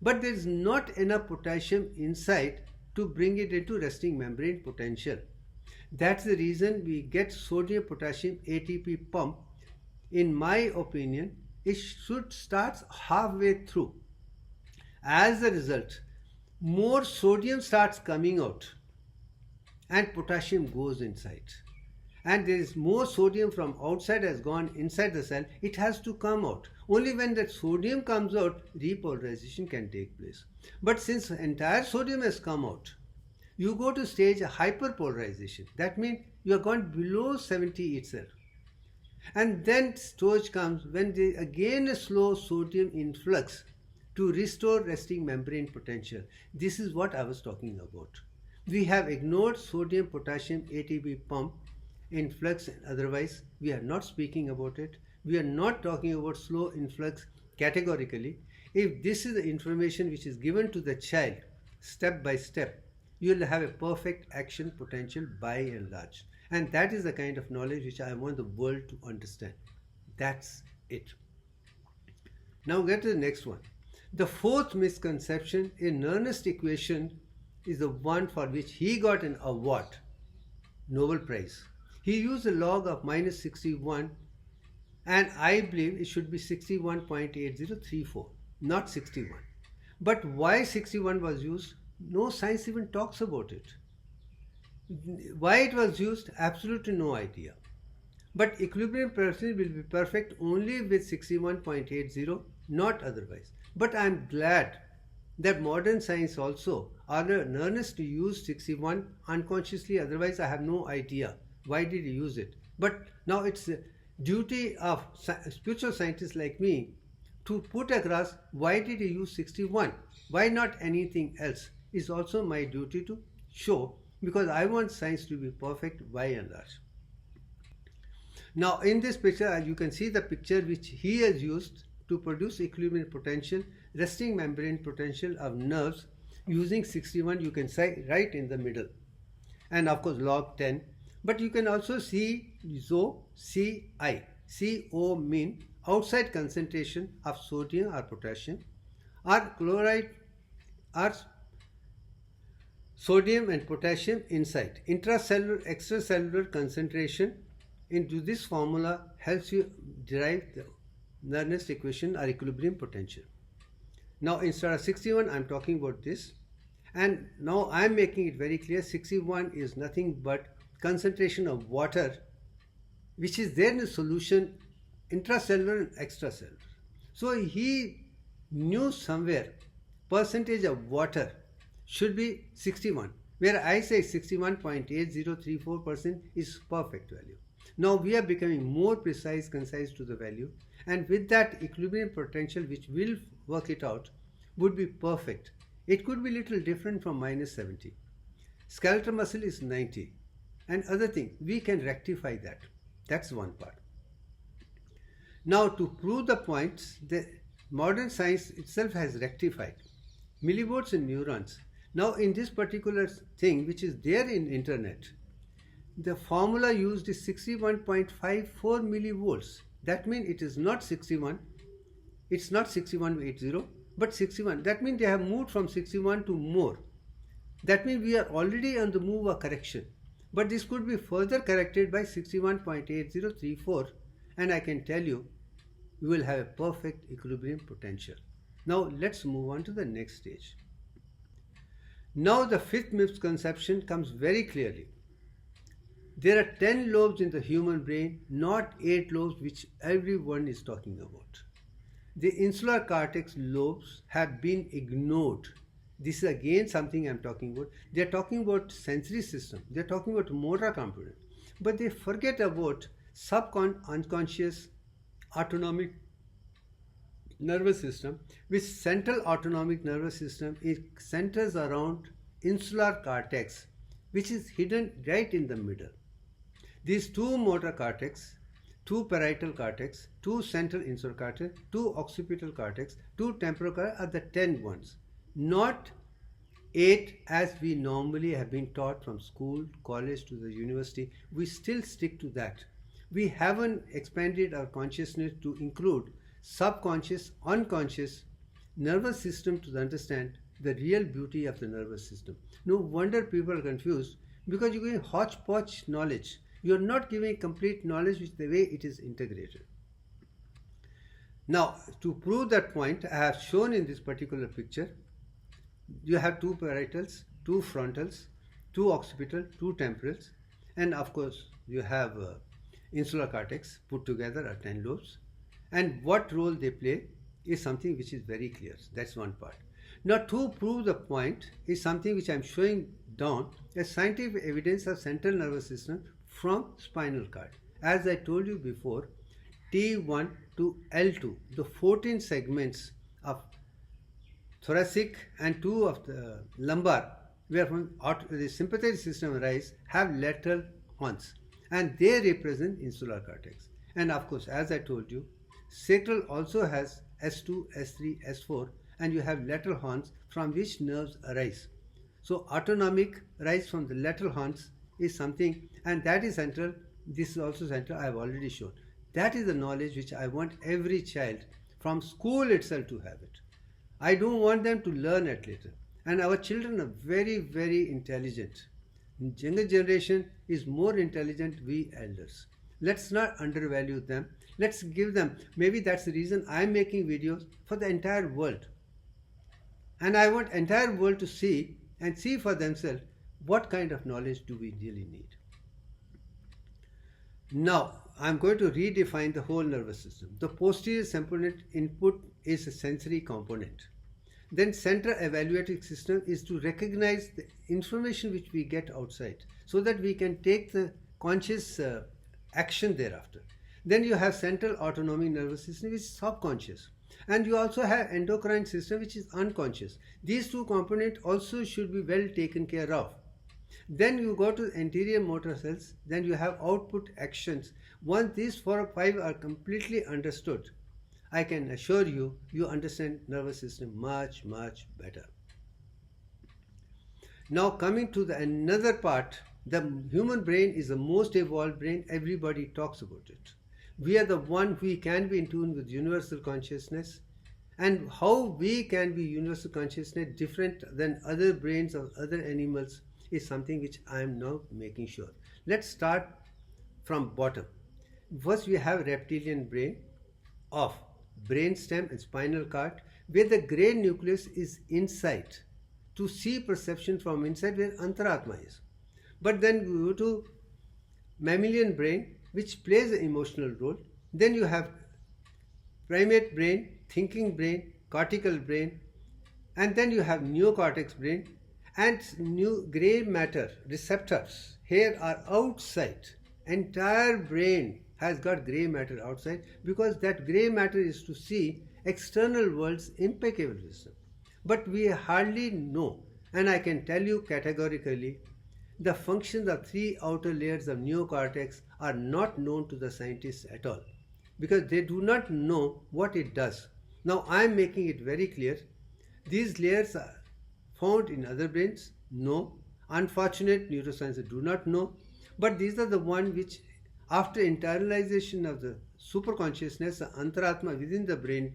But there is not enough potassium inside to bring it into resting membrane potential. That's the reason we get sodium potassium ATP pump. In my opinion, it should start halfway through. As a result, more sodium starts coming out and potassium goes inside. And there is more sodium from outside has gone inside the cell, it has to come out. Only when that sodium comes out, repolarization can take place. But since entire sodium has come out, you go to stage of hyperpolarization. That means you have gone below 70 itself. And then stage comes when there again a slow sodium influx to restore resting membrane potential. This is what I was talking about. We have ignored sodium potassium ATP pump influx and otherwise we are not speaking about it. We are not talking about slow influx categorically. If this is the information which is given to the child step by step, you will have a perfect action potential by and large. And that is the kind of knowledge which I want the world to understand. That's it. Now get to the next one. The fourth misconception in Ernest equation is the one for which he got an award, Nobel Prize. He used a log of minus 61 and I believe it should be 61.8034, not 61. But why 61 was used? No science even talks about it. Why it was used? Absolutely no idea. But equilibrium percentage will be perfect only with 61.80, not otherwise. But I am glad that modern science also are in earnest to use 61 unconsciously, otherwise I have no idea why did he use it. But now it's the duty of spiritual scientists like me to put across why did he use 61, why not anything else, is also my duty to show, because I want science to be perfect by and large. Now in this picture you can see the picture which he has used to produce equilibrium potential, resting membrane potential of nerves using 61, you can say right in the middle. and of course log 10. But you can also see ZO, CI. CO mean outside concentration of sodium or potassium, or chloride or sodium and potassium inside. Intracellular, extracellular concentration into this formula helps you derive the Nernst equation or equilibrium potential. Now instead of 61, I am talking about this, and now I am making it very clear. 61 is nothing but concentration of water which is there in the solution, intracellular and extracellular. So he knew somewhere percentage of water should be 61, where I say 61.8034% is perfect value. Now we are becoming more precise, concise to the value, and with that equilibrium potential, which will work it out, would be perfect. It could be little different from -70. Skeletal muscle is 90, and other thing, we can rectify that. That's one part. Now to prove the points, the modern science itself has rectified millivolts in neurons. Now in this particular thing which is there in internet, the formula used is 61.54 millivolts. That means it is not 61, it's not 6180, but 61. That means they have moved from 61 to more. That means we are already on the move of correction. But this could be further corrected by 61.8034, and I can tell you, you will have a perfect equilibrium potential. Now let's move on to the next stage. Now the fifth misconception comes very clearly. There are 10 lobes in the human brain, not 8 lobes which everyone is talking about. The insular cortex lobes have been ignored. This is again something I am talking about. They are talking about sensory system, they are talking about motor component, but they forget about unconscious autonomic nervous system, which central autonomic nervous system centers around insular cortex, which is hidden right in the middle. These two motor cortex, two parietal cortex, two central insular cortex, two occipital cortex, two temporal cortex are the 10 ones, not 8 as we normally have been taught from school, college to the university. We still stick to that. We haven't expanded our consciousness to include subconscious, unconscious nervous system to understand the real beauty of the nervous system. No wonder people are confused, because you're giving hodgepodge knowledge. You're not giving complete knowledge which the way it is integrated. Now, to prove that point, I have shown in this particular picture, you have two parietals, two frontals, two occipital, two temporals, and of course you have insular cortex put together are 10 lobes, and what role they play is something which is very clear. That's one part. Now to prove the point is something which I am showing down as scientific evidence of central nervous system from spinal cord. As I told you before, T1 to L2, the 14 segments of thoracic and 2 of the lumbar, where from the sympathetic system arise, have lateral horns, and they represent insular cortex. And of course, as I told you, sacral also has S2, S3, S4, and you have lateral horns from which nerves arise. So autonomic rise from the lateral horns is something, and that is central. This is also central. I have already shown. That is the knowledge which I want every child from school itself to have it. I don't want them to learn it later. And our children are very, very intelligent. Younger generation is more intelligent, we elders. Let's not undervalue them. Let's give them, maybe that's the reason I'm making videos for the entire world. And I want entire world to see and see for themselves what kind of knowledge do we really need. Now, I'm going to redefine the whole nervous system. The posterior component input is a sensory component. Then central evaluating system is to recognize the information which we get outside so that we can take the conscious action thereafter. Then you have central autonomic nervous system which is subconscious. And you also have endocrine system which is unconscious. These two components also should be well taken care of. Then you go to anterior motor cells, then you have output actions. Once these 4 or 5 are completely understood, I can assure you, you understand nervous system much, much better. Now coming to the another part The human brain is the most evolved brain. Everybody talks about it. We are the one who can be in tune with universal consciousness, and how we can be universal consciousness different than other brains of other animals is something which I am now making sure. Let's start from bottom. First, we have reptilian brain of brainstem and spinal cord, where the gray nucleus is inside to see perception from inside, where Antaratma is. But then we go to mammalian brain, which plays an emotional role. Then you have primate brain, thinking brain, cortical brain, and then you have neocortex brain, and new gray matter receptors here are outside. Entire brain has got gray matter outside, because that gray matter is to see external world's impeccable wisdom. But we hardly know, and I can tell you categorically, the functions of three outer layers of neocortex are not known to the scientists at all, because they do not know what it does. Now I am making it very clear. These layers are found in other brains? No. Unfortunate neuroscientists do not know. But these are the ones which, after internalization of the superconsciousness, the Antaratma within the brain,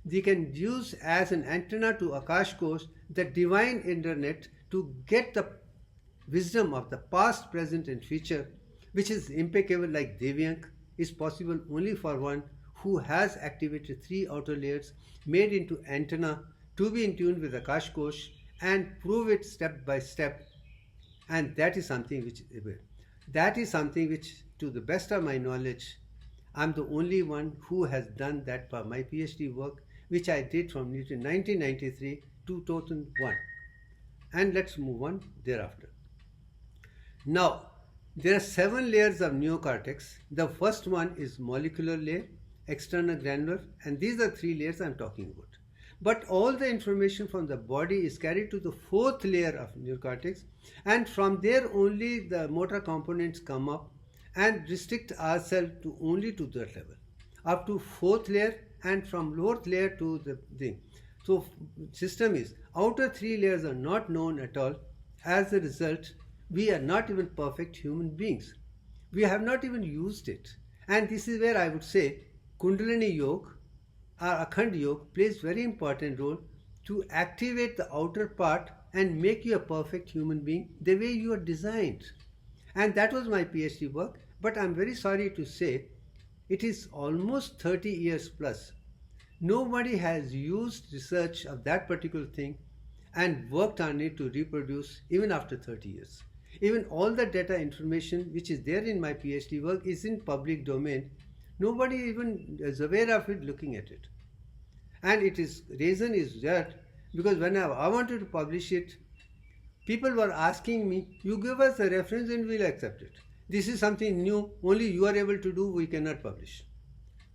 they can use as an antenna to Akash Kosh, the divine internet, to get the wisdom of the past, present and future, which is impeccable like DIVYANK, is possible only for one who has activated three outer layers made into antenna to be in tune with Akash Kosh and prove it step by step. And that is something which, to the best of my knowledge, I'm the only one who has done that for my PhD work, which I did from 1993 to 2001. And let's move on thereafter. Now, there are 7 layers of neocortex. The first one is molecular layer, external granular, and these are 3 layers I'm talking about. But all the information from the body is carried to the 4th layer of neocortex, and from there only the motor components come up, and restrict ourselves to only to that level, up to 4th layer, and from 4th layer to the thing. So system is, outer 3 layers are not known at all. As a result, we are not even perfect human beings. We have not even used it. And this is where I would say Kundalini Yoga or Akhand Yoga plays very important role to activate the outer part and make you a perfect human being the way you are designed. And that was my PhD work, but I'm very sorry to say it is almost 30 years plus. Nobody has used research of that particular thing and worked on it to reproduce even after 30 years. Even all the data information which is there in my PhD work is in public domain. Nobody even is aware of it looking at it. And reason is that because when I wanted to publish it, people were asking me, you give us a reference and we'll accept it. This is something new, only you are able to do, we cannot publish.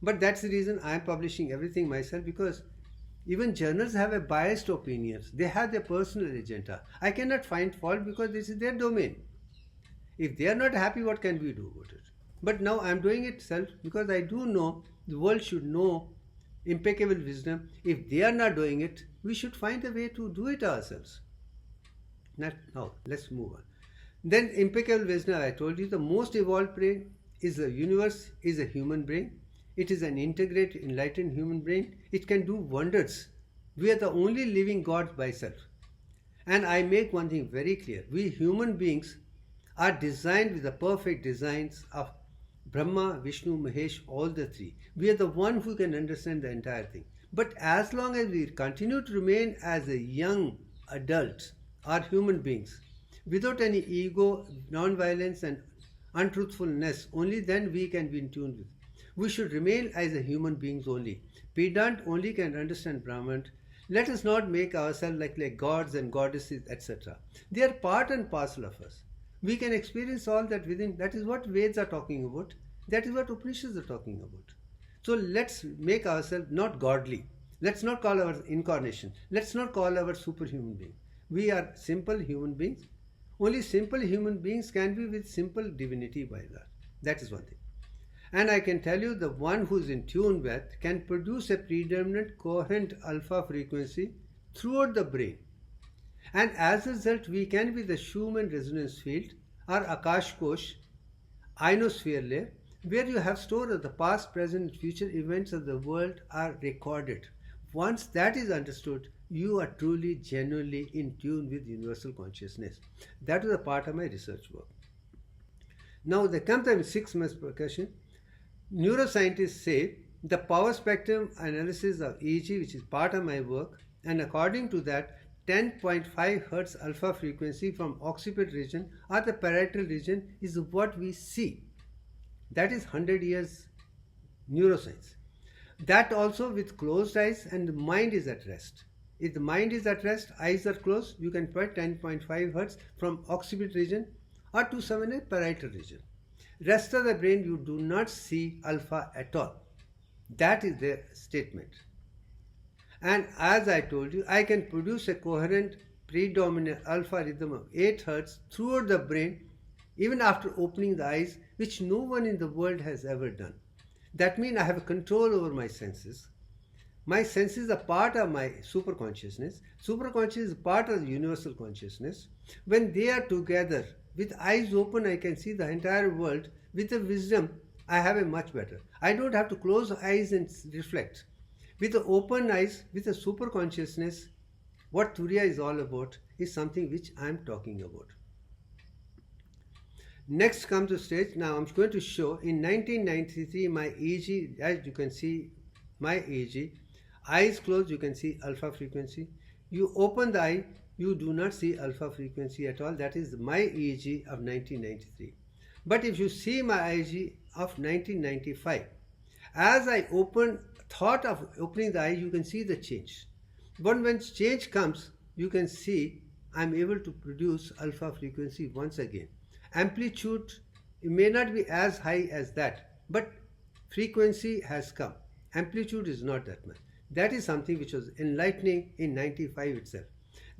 But that's the reason I am publishing everything myself, because even journals have a biased opinions. They have their personal agenda. I cannot find fault because this is their domain. If they are not happy, what can we do about it? But now I am doing it self because I do know the world should know impeccable wisdom. If they are not doing it, we should find a way to do it ourselves. Now, let's move on. Then impeccable wisdom, I told you, the most evolved brain is the universe, is a human brain. It is an integrated, enlightened human brain. It can do wonders. We are the only living gods by self. And I make one thing very clear. We human beings are designed with the perfect designs of Brahma, Vishnu, Mahesh, all the 3. We are the one who can understand the entire thing. But as long as we continue to remain as a young adult or human beings, without any ego, non-violence and untruthfulness, only then we can be in tune with. We should remain as a human beings only. Pindand only can understand Brahmand. Let us not make ourselves like gods and goddesses, etc. They are part and parcel of us. We can experience all that within. That is what Veds are talking about. That is what Upanishads are talking about. So let's make ourselves not godly. Let's not call our incarnation. Let's not call our superhuman being. We are simple human beings. Only simple human beings can be with simple divinity by that. That is one thing. And I can tell you the one who is in tune with can produce a predominant coherent alpha frequency throughout the brain. And as a result, we can be the Schumann resonance field or Akash Kosh, ionosphere layer, where you have stored of the past, present, and future events of the world are recorded. Once that is understood, you are truly, genuinely in tune with universal consciousness. That was a part of my research work. Now, the come to 6 months percussion. Neuroscientists say the power spectrum analysis of EEG, which is part of my work, and according to that, 10.5 Hz alpha frequency from occiput region or the parietal region is what we see. That is 100 years neuroscience. That also with closed eyes, and the mind is at rest. If the mind is at rest, eyes are closed, you can put 10.5 Hz from occiput region or 278 parietal region. Rest of the brain you do not see alpha at all. That is their statement. And as I told you, I can produce a coherent predominant alpha rhythm of 8 Hz throughout the brain even after opening the eyes, which no one in the world has ever done. That means I have control over my senses. My senses are part of my superconsciousness. Superconsciousness is part of the universal consciousness. When they are together, with eyes open, I can see the entire world. With the wisdom, I have a much better. I don't have to close eyes and reflect. With the open eyes, with the superconsciousness, what Turiya is all about is something which I am talking about. Next comes the stage. Now I'm going to show in 1993 my EEG, as you can see my EEG. Eyes closed, you can see alpha frequency. You open the eye, you do not see alpha frequency at all. That is my EEG of 1993. But if you see my EEG of 1995, as I thought of opening the eye, you can see the change. But when change comes, you can see I'm able to produce alpha frequency once again. Amplitude, it may not be as high as that, but frequency has come. Amplitude is not that much. That is something which was enlightening in 95 itself.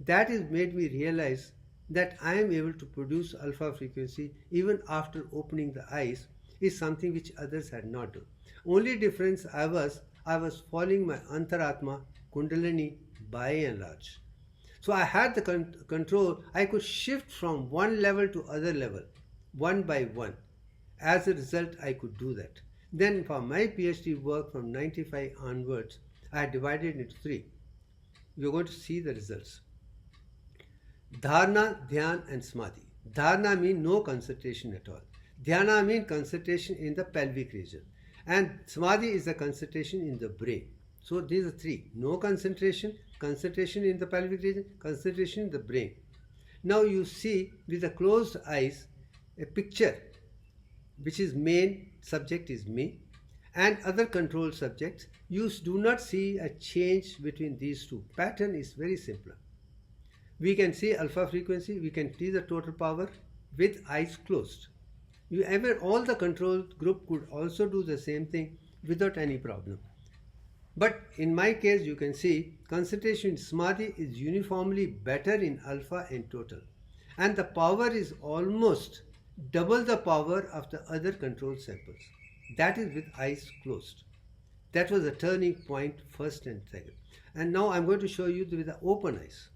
That has made me realize that I am able to produce alpha frequency even after opening the eyes is something which others had not done. Only difference I was following my Antaratma, Kundalini by and large. So I had the control. I could shift from one level to other level, one by one. As a result, I could do that. Then for my PhD work from 95 onwards, I divided into 3. You're going to see the results. Dharana, Dhyan and Samadhi. Dharana means no concentration at all. Dhyana means concentration in the pelvic region. And Samadhi is the concentration in the brain. So these are 3. No concentration, concentration in the pelvic region, concentration in the brain. Now you see with the closed eyes a picture which is main subject is me and other control subjects. You do not see a change between these two. Pattern is very simple. We can see alpha frequency, we can see the total power with eyes closed. All the control group could also do the same thing without any problem. But in my case, you can see concentration in Samadhi is uniformly better in alpha and total. And the power is almost double the power of the other control samples. That is with eyes closed. That was a turning point, first and second. And now I'm going to show you with the open eyes.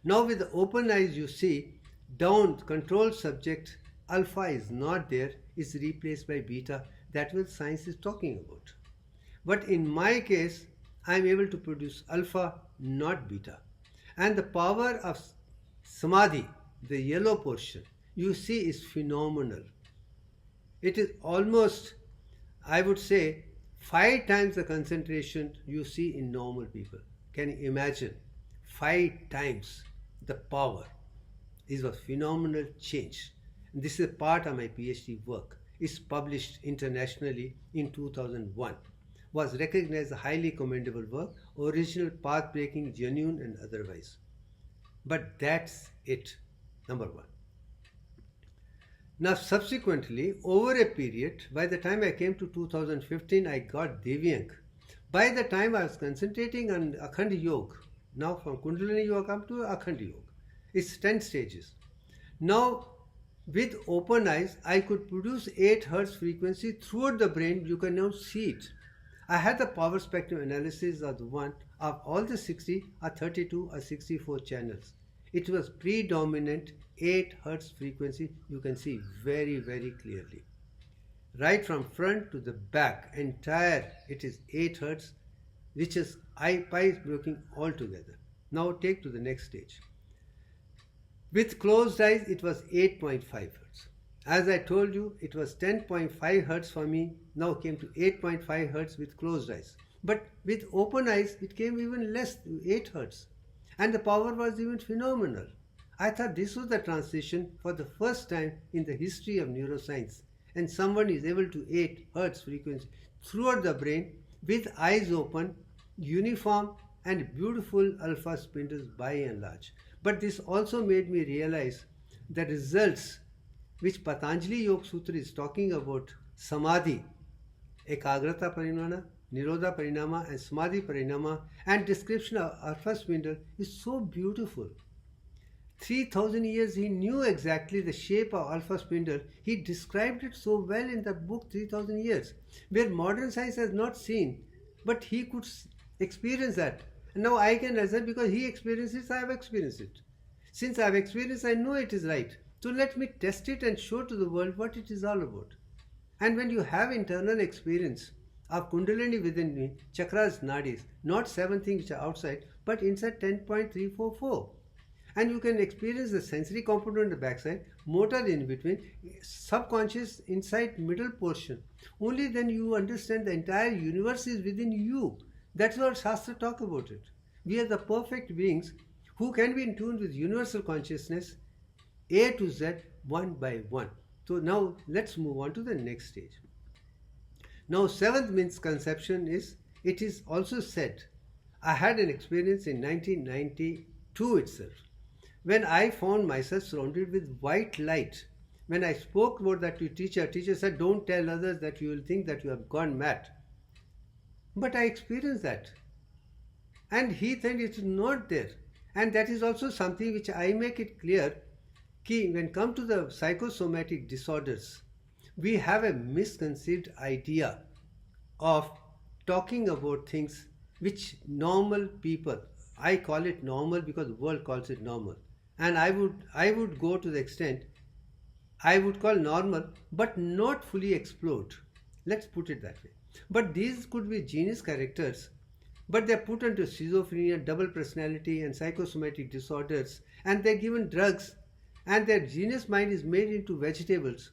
Now with the open eyes, you see down control subject alpha is not there, is replaced by beta. That what science is talking about. But in my case, I am able to produce alpha, not beta. And the power of Samadhi, the yellow portion, you see is phenomenal. It is almost, I would say, 5 times the concentration you see in normal people. Can you imagine? 5 times the power is a phenomenal change. And this is a part of my PhD work. It's published internationally in 2001. Was recognized as a highly commendable work, original, path-breaking, genuine and otherwise. But that's it, number 1. Now subsequently, over a period, by the time I came to 2015, I got DIVYANK. By the time I was concentrating on Akhand Yoga, now from Kundalini Yoga to Akhand Yoga, it's 10 stages. Now with open eyes, I could produce 8 Hz frequency throughout the brain. You can now see it. I had the power spectrum analysis of the one of all the 60 or 32 or 64 channels. It was predominant 8 Hertz frequency, you can see very, very clearly. Right from front to the back, entire, it is 8 Hertz, which is pi breaking altogether. Now take to the next stage. With closed eyes, it was 8.5 Hertz. As I told you, it was 10.5 Hertz for me, now came to 8.5 Hertz with closed eyes. But with open eyes, it came even less, 8 Hertz. And the power was even phenomenal. I thought this was the transition for the first time in the history of neuroscience. And someone is able to 8 Hertz frequency throughout the brain with eyes open, uniform and beautiful alpha spindles by and large. But this also made me realize the results which Patanjali Yoga Sutra is talking about, Samadhi, Ekagrata Parinama, Nirodha Parinama and Samadhi Parinama, and description of alpha spindle is so beautiful. 3000 years he knew exactly the shape of alpha spindle. He described it so well in the book 3000 years, where modern science has not seen, but he could experience that. And now I can answer because he experienced it, I have experienced it. Since I have experienced, I know it is right. So let me test it and show to the world what it is all about. And when you have internal experience of Kundalini within me, chakras, nadis, not 7 things which are outside, but inside 10.344. And you can experience the sensory component on the backside, motor in between, subconscious inside middle portion. Only then you understand the entire universe is within you. That's what Shastra talk about it. We are the perfect beings who can be in tune with universal consciousness, A to Z, one by one. So now let's move on to the next stage. Now 7th misconception is, it is also said, I had an experience in 1992 itself, when I found myself surrounded with white light. When I spoke about that to teacher said, don't tell others that you will think that you have gone mad. But I experienced that. And he said it is not there. And that is also something which I make it clear, that when come to the psychosomatic disorders, we have a misconceived idea of talking about things which normal people, I call it normal because the world calls it normal. And I would go to the extent, I would call normal, but not fully explored. Let's put it that way. But these could be genius characters, but they're put into schizophrenia, double personality and psychosomatic disorders, and they're given drugs, and their genius mind is made into vegetables.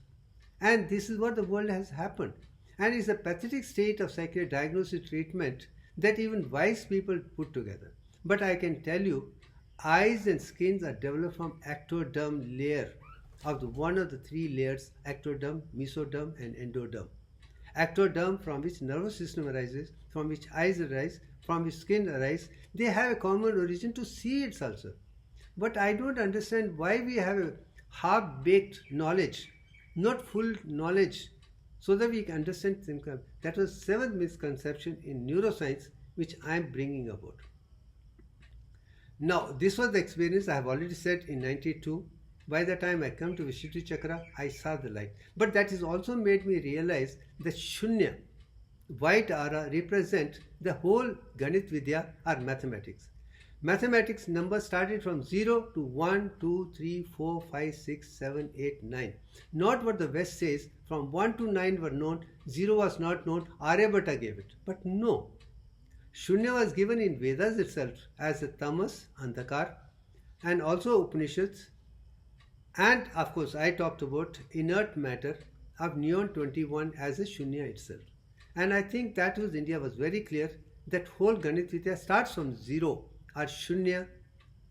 And this is what the world has happened. And it's a pathetic state of psychiatric diagnosis treatment that even wise people put together. But I can tell you, eyes and skins are developed from ectoderm layer of the one of the 3 layers, ectoderm, mesoderm and endoderm. Ectoderm, from which nervous system arises, from which eyes arise, from which skin arise, they have a common origin to seeds also. But I don't understand why we have a half-baked knowledge, not full knowledge, so that we can understand things. That was 7th misconception in neuroscience which I am bringing about. Now, this was the experience I have already said in 92. By the time I come to Vishuddhi Chakra, I saw the light. But that has also made me realize that Shunya, white aura, represent the whole Ganit Vidya or mathematics. Mathematics numbers started from 0 to 1, 2, 3, 4, 5, 6, 7, 8, 9. Not what the West says, from 1 to 9 were known, 0 was not known, Aryabhata gave it. But no. Shunya was given in Vedas itself as a tamas, andhakar, and also Upanishads. And of course, I talked about inert matter of Neon 21 as a Shunya itself. And I think that was India was very clear that whole Ganit Vidya starts from 0 or Shunya,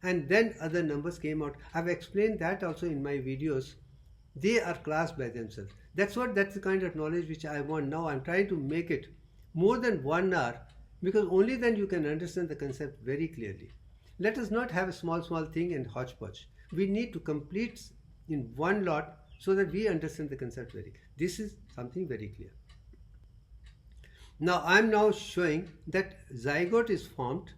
and then other numbers came out. I've explained that also in my videos. They are classed by themselves. That's the kind of knowledge which I want now. I'm trying to make it more than 1 hour, because only then you can understand the concept very clearly. Let us not have a small thing and hodgepodge. We need to complete in one lot so that we understand the concept very. This is something very clear. Now I am now showing that zygote is formed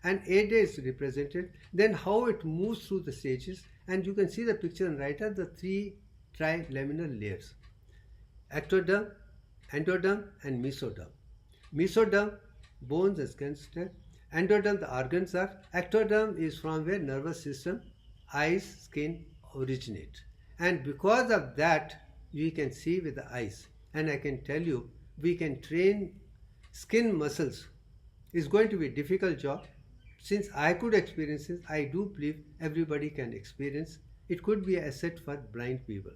and A-day is represented, then how it moves through the stages, and you can see the picture on right are the 3 trilaminar layers: ectoderm, endoderm and mesoderm. Mesoderm, bones and skin, endoderm, the organs are, ectoderm is from where nervous system, eyes, skin originate. And because of that, we can see with the eyes. And I can tell you, we can train skin muscles. It's going to be a difficult job. Since I could experience it, I do believe everybody can experience. It could be an asset for blind people.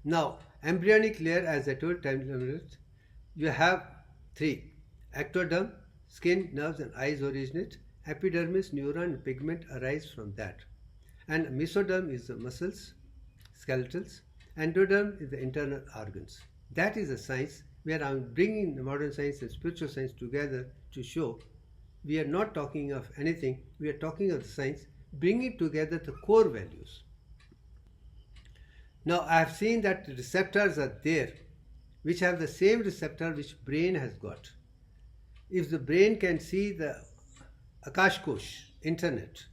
Now, embryonic layer, as I told, you have three. Ectoderm, skin, nerves and eyes originate. Epidermis, neuron and pigment arise from that. And mesoderm is the muscles, skeletals. Endoderm is the internal organs. That is a science where I am bringing the modern science and spiritual science together to show we are not talking of anything, we are talking of the science, bringing together the core values. Now I have seen that receptors are there which have the same receptor which brain has got. If the brain can see the Akash Kosh, internet,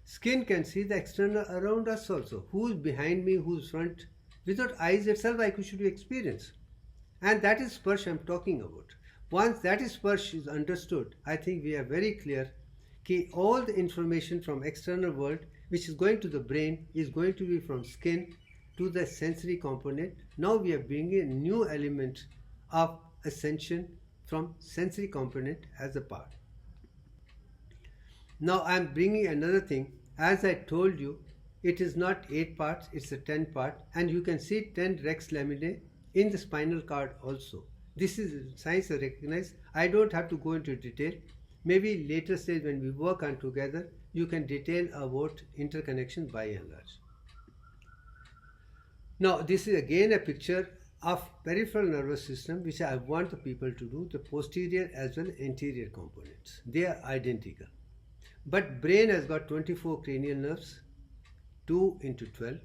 skin can see the external around us also. Who's behind me, who's front. Without eyes itself I should experience. And that is Sparsh I am talking about. Once that is Sparsh is understood, I think we are very clear that all the information from external world which is going to the brain is going to be from skin to the sensory component. Now we are bringing a new element of ascension from sensory component as a part. Now I am bringing another thing. As I told you, it is not 8 parts, it's a 10 part, and you can see 10 rex laminae in the spinal cord also. This is science recognized. I don't have to go into detail. Maybe later stage when we work on together, you can detail about interconnection by and large. Now this is again a picture of peripheral nervous system which I want the people to do, the posterior as well as anterior components. They are identical. But brain has got 24 cranial nerves, 2 into 12.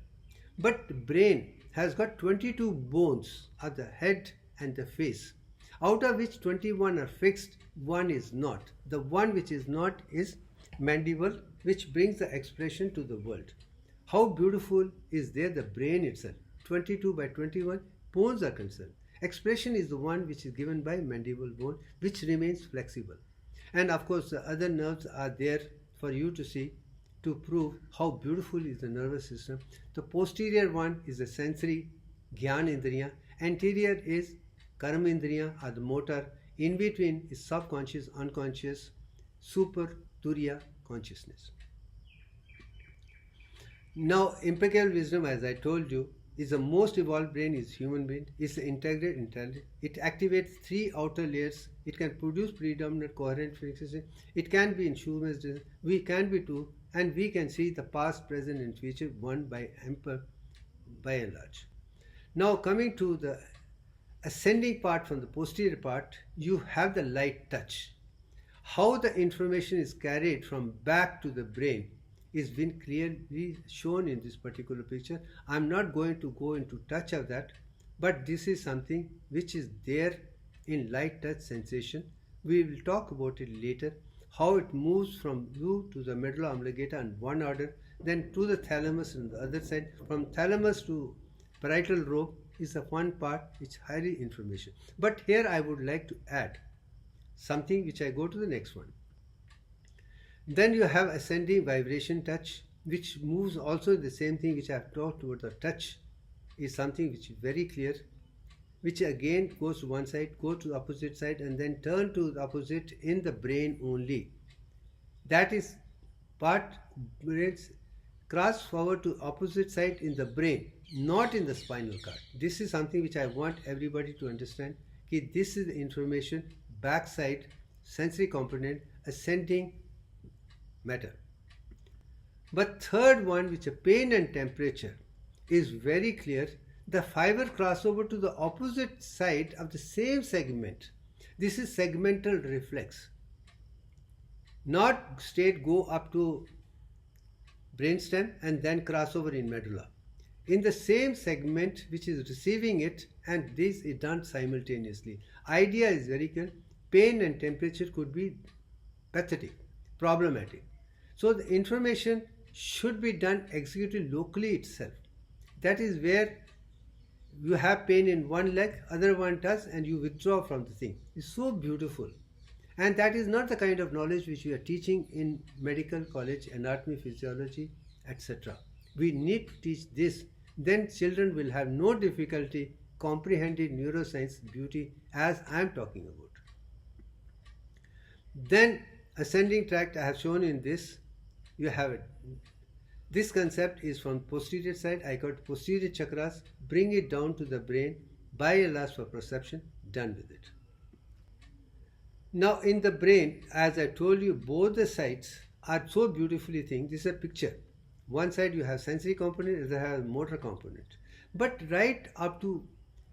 But brain has got 22 bones at the head and the face, out of which 21 are fixed, 1 is not. The one which is not is mandible, which brings the expression to the world. How beautiful is there the brain itself. 22 by 21 bones are concerned. Expression is the one which is given by mandible bone, which remains flexible. And of course the other nerves are there for you to see, to prove how beautiful is the nervous system. The posterior one is the sensory Gyan Indriya, anterior is Karma Indriya or the motor, in between is subconscious, unconscious, super Turiya consciousness. Now impeccable wisdom, as I told you, is the most evolved brain is human brain. It's integrated intelligence. It activates 3 outer layers. It can produce predominant coherent frequency. It can be in humans. We can be 2, and we can see the past, present and future one by and large. Now coming to the ascending part from the posterior part, you have the light touch. How the information is carried from back to the brain is been clearly shown in this particular picture. I am not going to go into touch of that, but this is something which is there in light touch sensation. We will talk about it later, how it moves from you to the medulla oblongata in one order, then to the thalamus on the other side. From thalamus to parietal lobe is the one part which highly information. But here I would like to add something which I go to the next one. Then you have ascending vibration touch, which moves also the same thing which I have talked about. The touch is something which is very clear, which again goes to one side, go to the opposite side, and then turn to the opposite in the brain only. That is part brains cross forward to opposite side in the brain, not in the spinal cord. This is something which I want everybody to understand. This is the information backside sensory component ascending matter. But third one, which is pain and temperature, is very clear. The fiber crossover to the opposite side of the same segment. This is segmental reflex. Not straight go up to brainstem and then crossover in medulla. In the same segment which is receiving it, and this is done simultaneously. Idea is very clear. Pain and temperature could be pathetic, problematic. So the information should be done executed locally itself. That is where you have pain in one leg, other one does, and you withdraw from the thing. It's so beautiful. And that is not the kind of knowledge which we are teaching in medical college, anatomy, physiology, etc. We need to teach this. Then children will have no difficulty comprehending neuroscience beauty as I am talking about. Then ascending tract I have shown in this. You have it. This concept is from posterior side. I got posterior chakras, bring it down to the brain, by a last for perception, done with it. Now in the brain, as I told you, both the sides are so beautifully thing. This is a picture. One side you have sensory component, the other have motor component. But right up to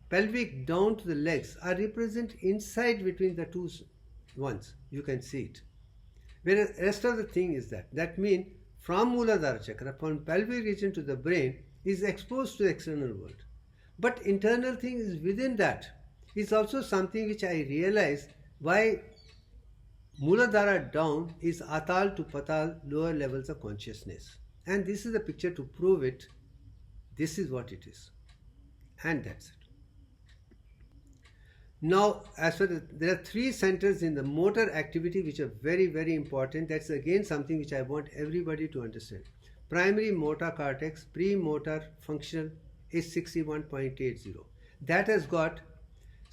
pelvic down to the legs are represent inside between the two ones. You can see it. Whereas the rest of the thing is that. That means from Muladhara chakra, from pelvic region to the brain is exposed to the external world. But internal thing is within that. Is also something which I realize why Muladhara down is Atal to Patal, lower levels of consciousness. And this is the picture to prove it. This is what it is. And that's it. Now, as for there are three centers in the motor activity which are very, very important. That's again something which I want everybody to understand. Primary motor cortex, premotor functional is 61.80. That has got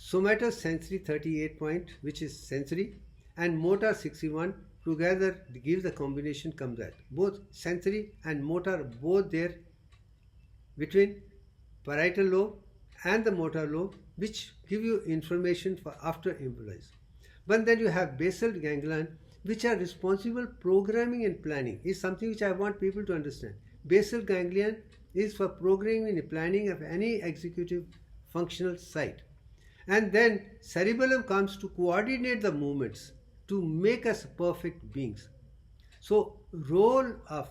somatosensory 38 point, which is sensory, and motor 61. Together give the combination comes that. Both sensory and motor both there between parietal lobe and the motor lobe, which give you information for after impulse. But then you have basal ganglion, which are responsible programming and planning. Is something which I want people to understand. Basal ganglion is for programming and planning of any executive functional site. And then cerebellum comes to coordinate the movements to make us perfect beings. So role of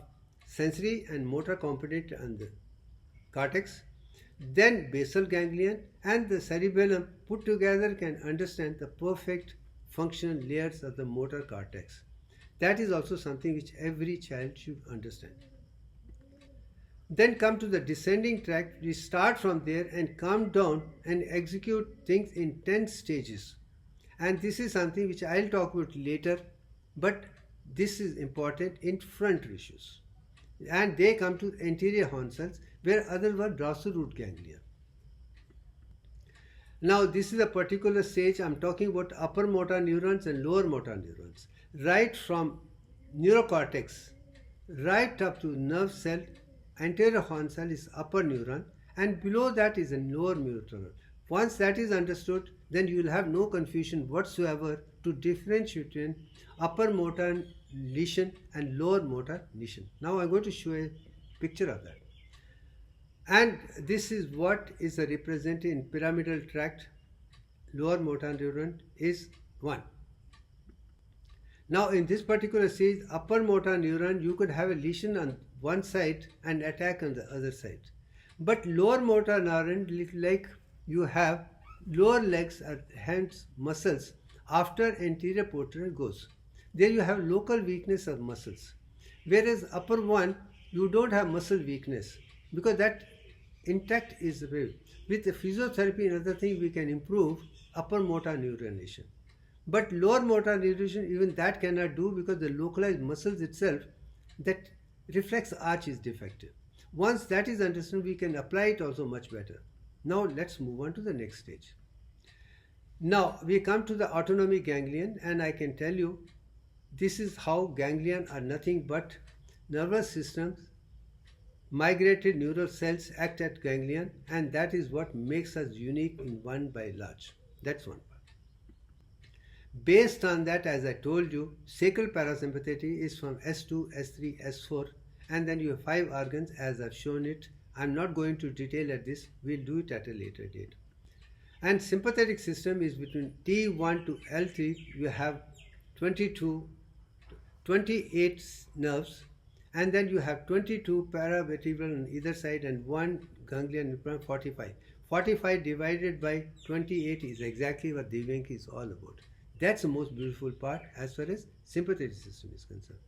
sensory and motor component and the cortex, then basal ganglion and the cerebellum put together can understand the perfect functional layers of the motor cortex. That is also something which every child should understand. Then come to the descending tract. We start from there and come down and execute things in 10 stages. And this is something which I'll talk about later, but this is important in front issues. And they come to anterior horn cells, where other were dorsal root ganglia. Now this is a particular stage. I'm talking about upper motor neurons and lower motor neurons. Right from neurocortex, right up to nerve cell, anterior horn cell is upper neuron, and below that is a lower neuron. Once that is understood, then you will have no confusion whatsoever to differentiate between upper motor lesion and lower motor lesion. Now I'm going to show a picture of that. And this is what is represented in pyramidal tract. Lower motor neuron is 1. Now in this particular stage, upper motor neuron, you could have a lesion on one side and attack on the other side. But lower motor neuron, like you have lower legs or hands muscles after anterior portal goes. There you have local weakness of muscles. Whereas upper one, you don't have muscle weakness because that intact is the way. With the physiotherapy and other things, we can improve upper motor neuronation. But lower motor neuronation, even that cannot do because the localized muscles itself, that reflex arch is defective. Once that is understood, we can apply it also much better. Now let's move on to the next stage. Now we come to the autonomic ganglion, and I can tell you this is how ganglion are nothing but nervous systems, migrated neural cells act at ganglion, and that is what makes us unique in one by large. That's one part. Based on that, as I told you, sacral parasympathetic is from S2, S3, S4, and then you have 5 organs as I've shown it. I'm not going to detail at this, we'll do it at a later date. And sympathetic system is between T1 to L3, you have 28 nerves, and then you have 22 paravertebral on either side and 1 ganglion, 45. 45 divided by 28 is exactly what DIVYANK is all about. That's the most beautiful part as far as sympathetic system is concerned.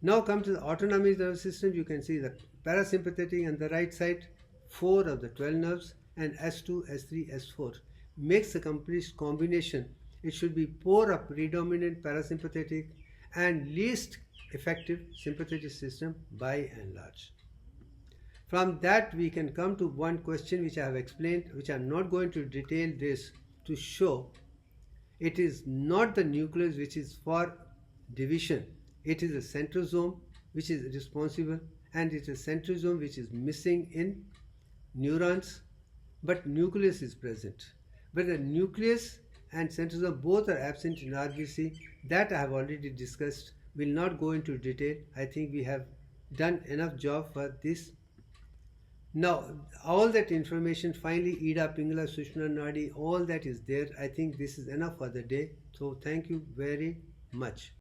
Now come to the autonomic nervous system. You can see the parasympathetic on the right side, 4 of the 12 nerves, and S2, S3, S4 makes a complete combination it should be poor of predominant parasympathetic and least effective sympathetic system by and large. From that we can come to one question which I have explained, which I am not going to detail this to show. It is not the nucleus which is for division, it is a centrosome which is responsible, and it is a centrosome which is missing in neurons, but nucleus is present. But the nucleus and centrosome both are absent in RBC. That I have already discussed, will not go into detail. I think we have done enough job for this. Now, all that information, finally, Ida, Pingala, Sushma, Nadi, all that is there. I think this is enough for the day. So, thank you very much.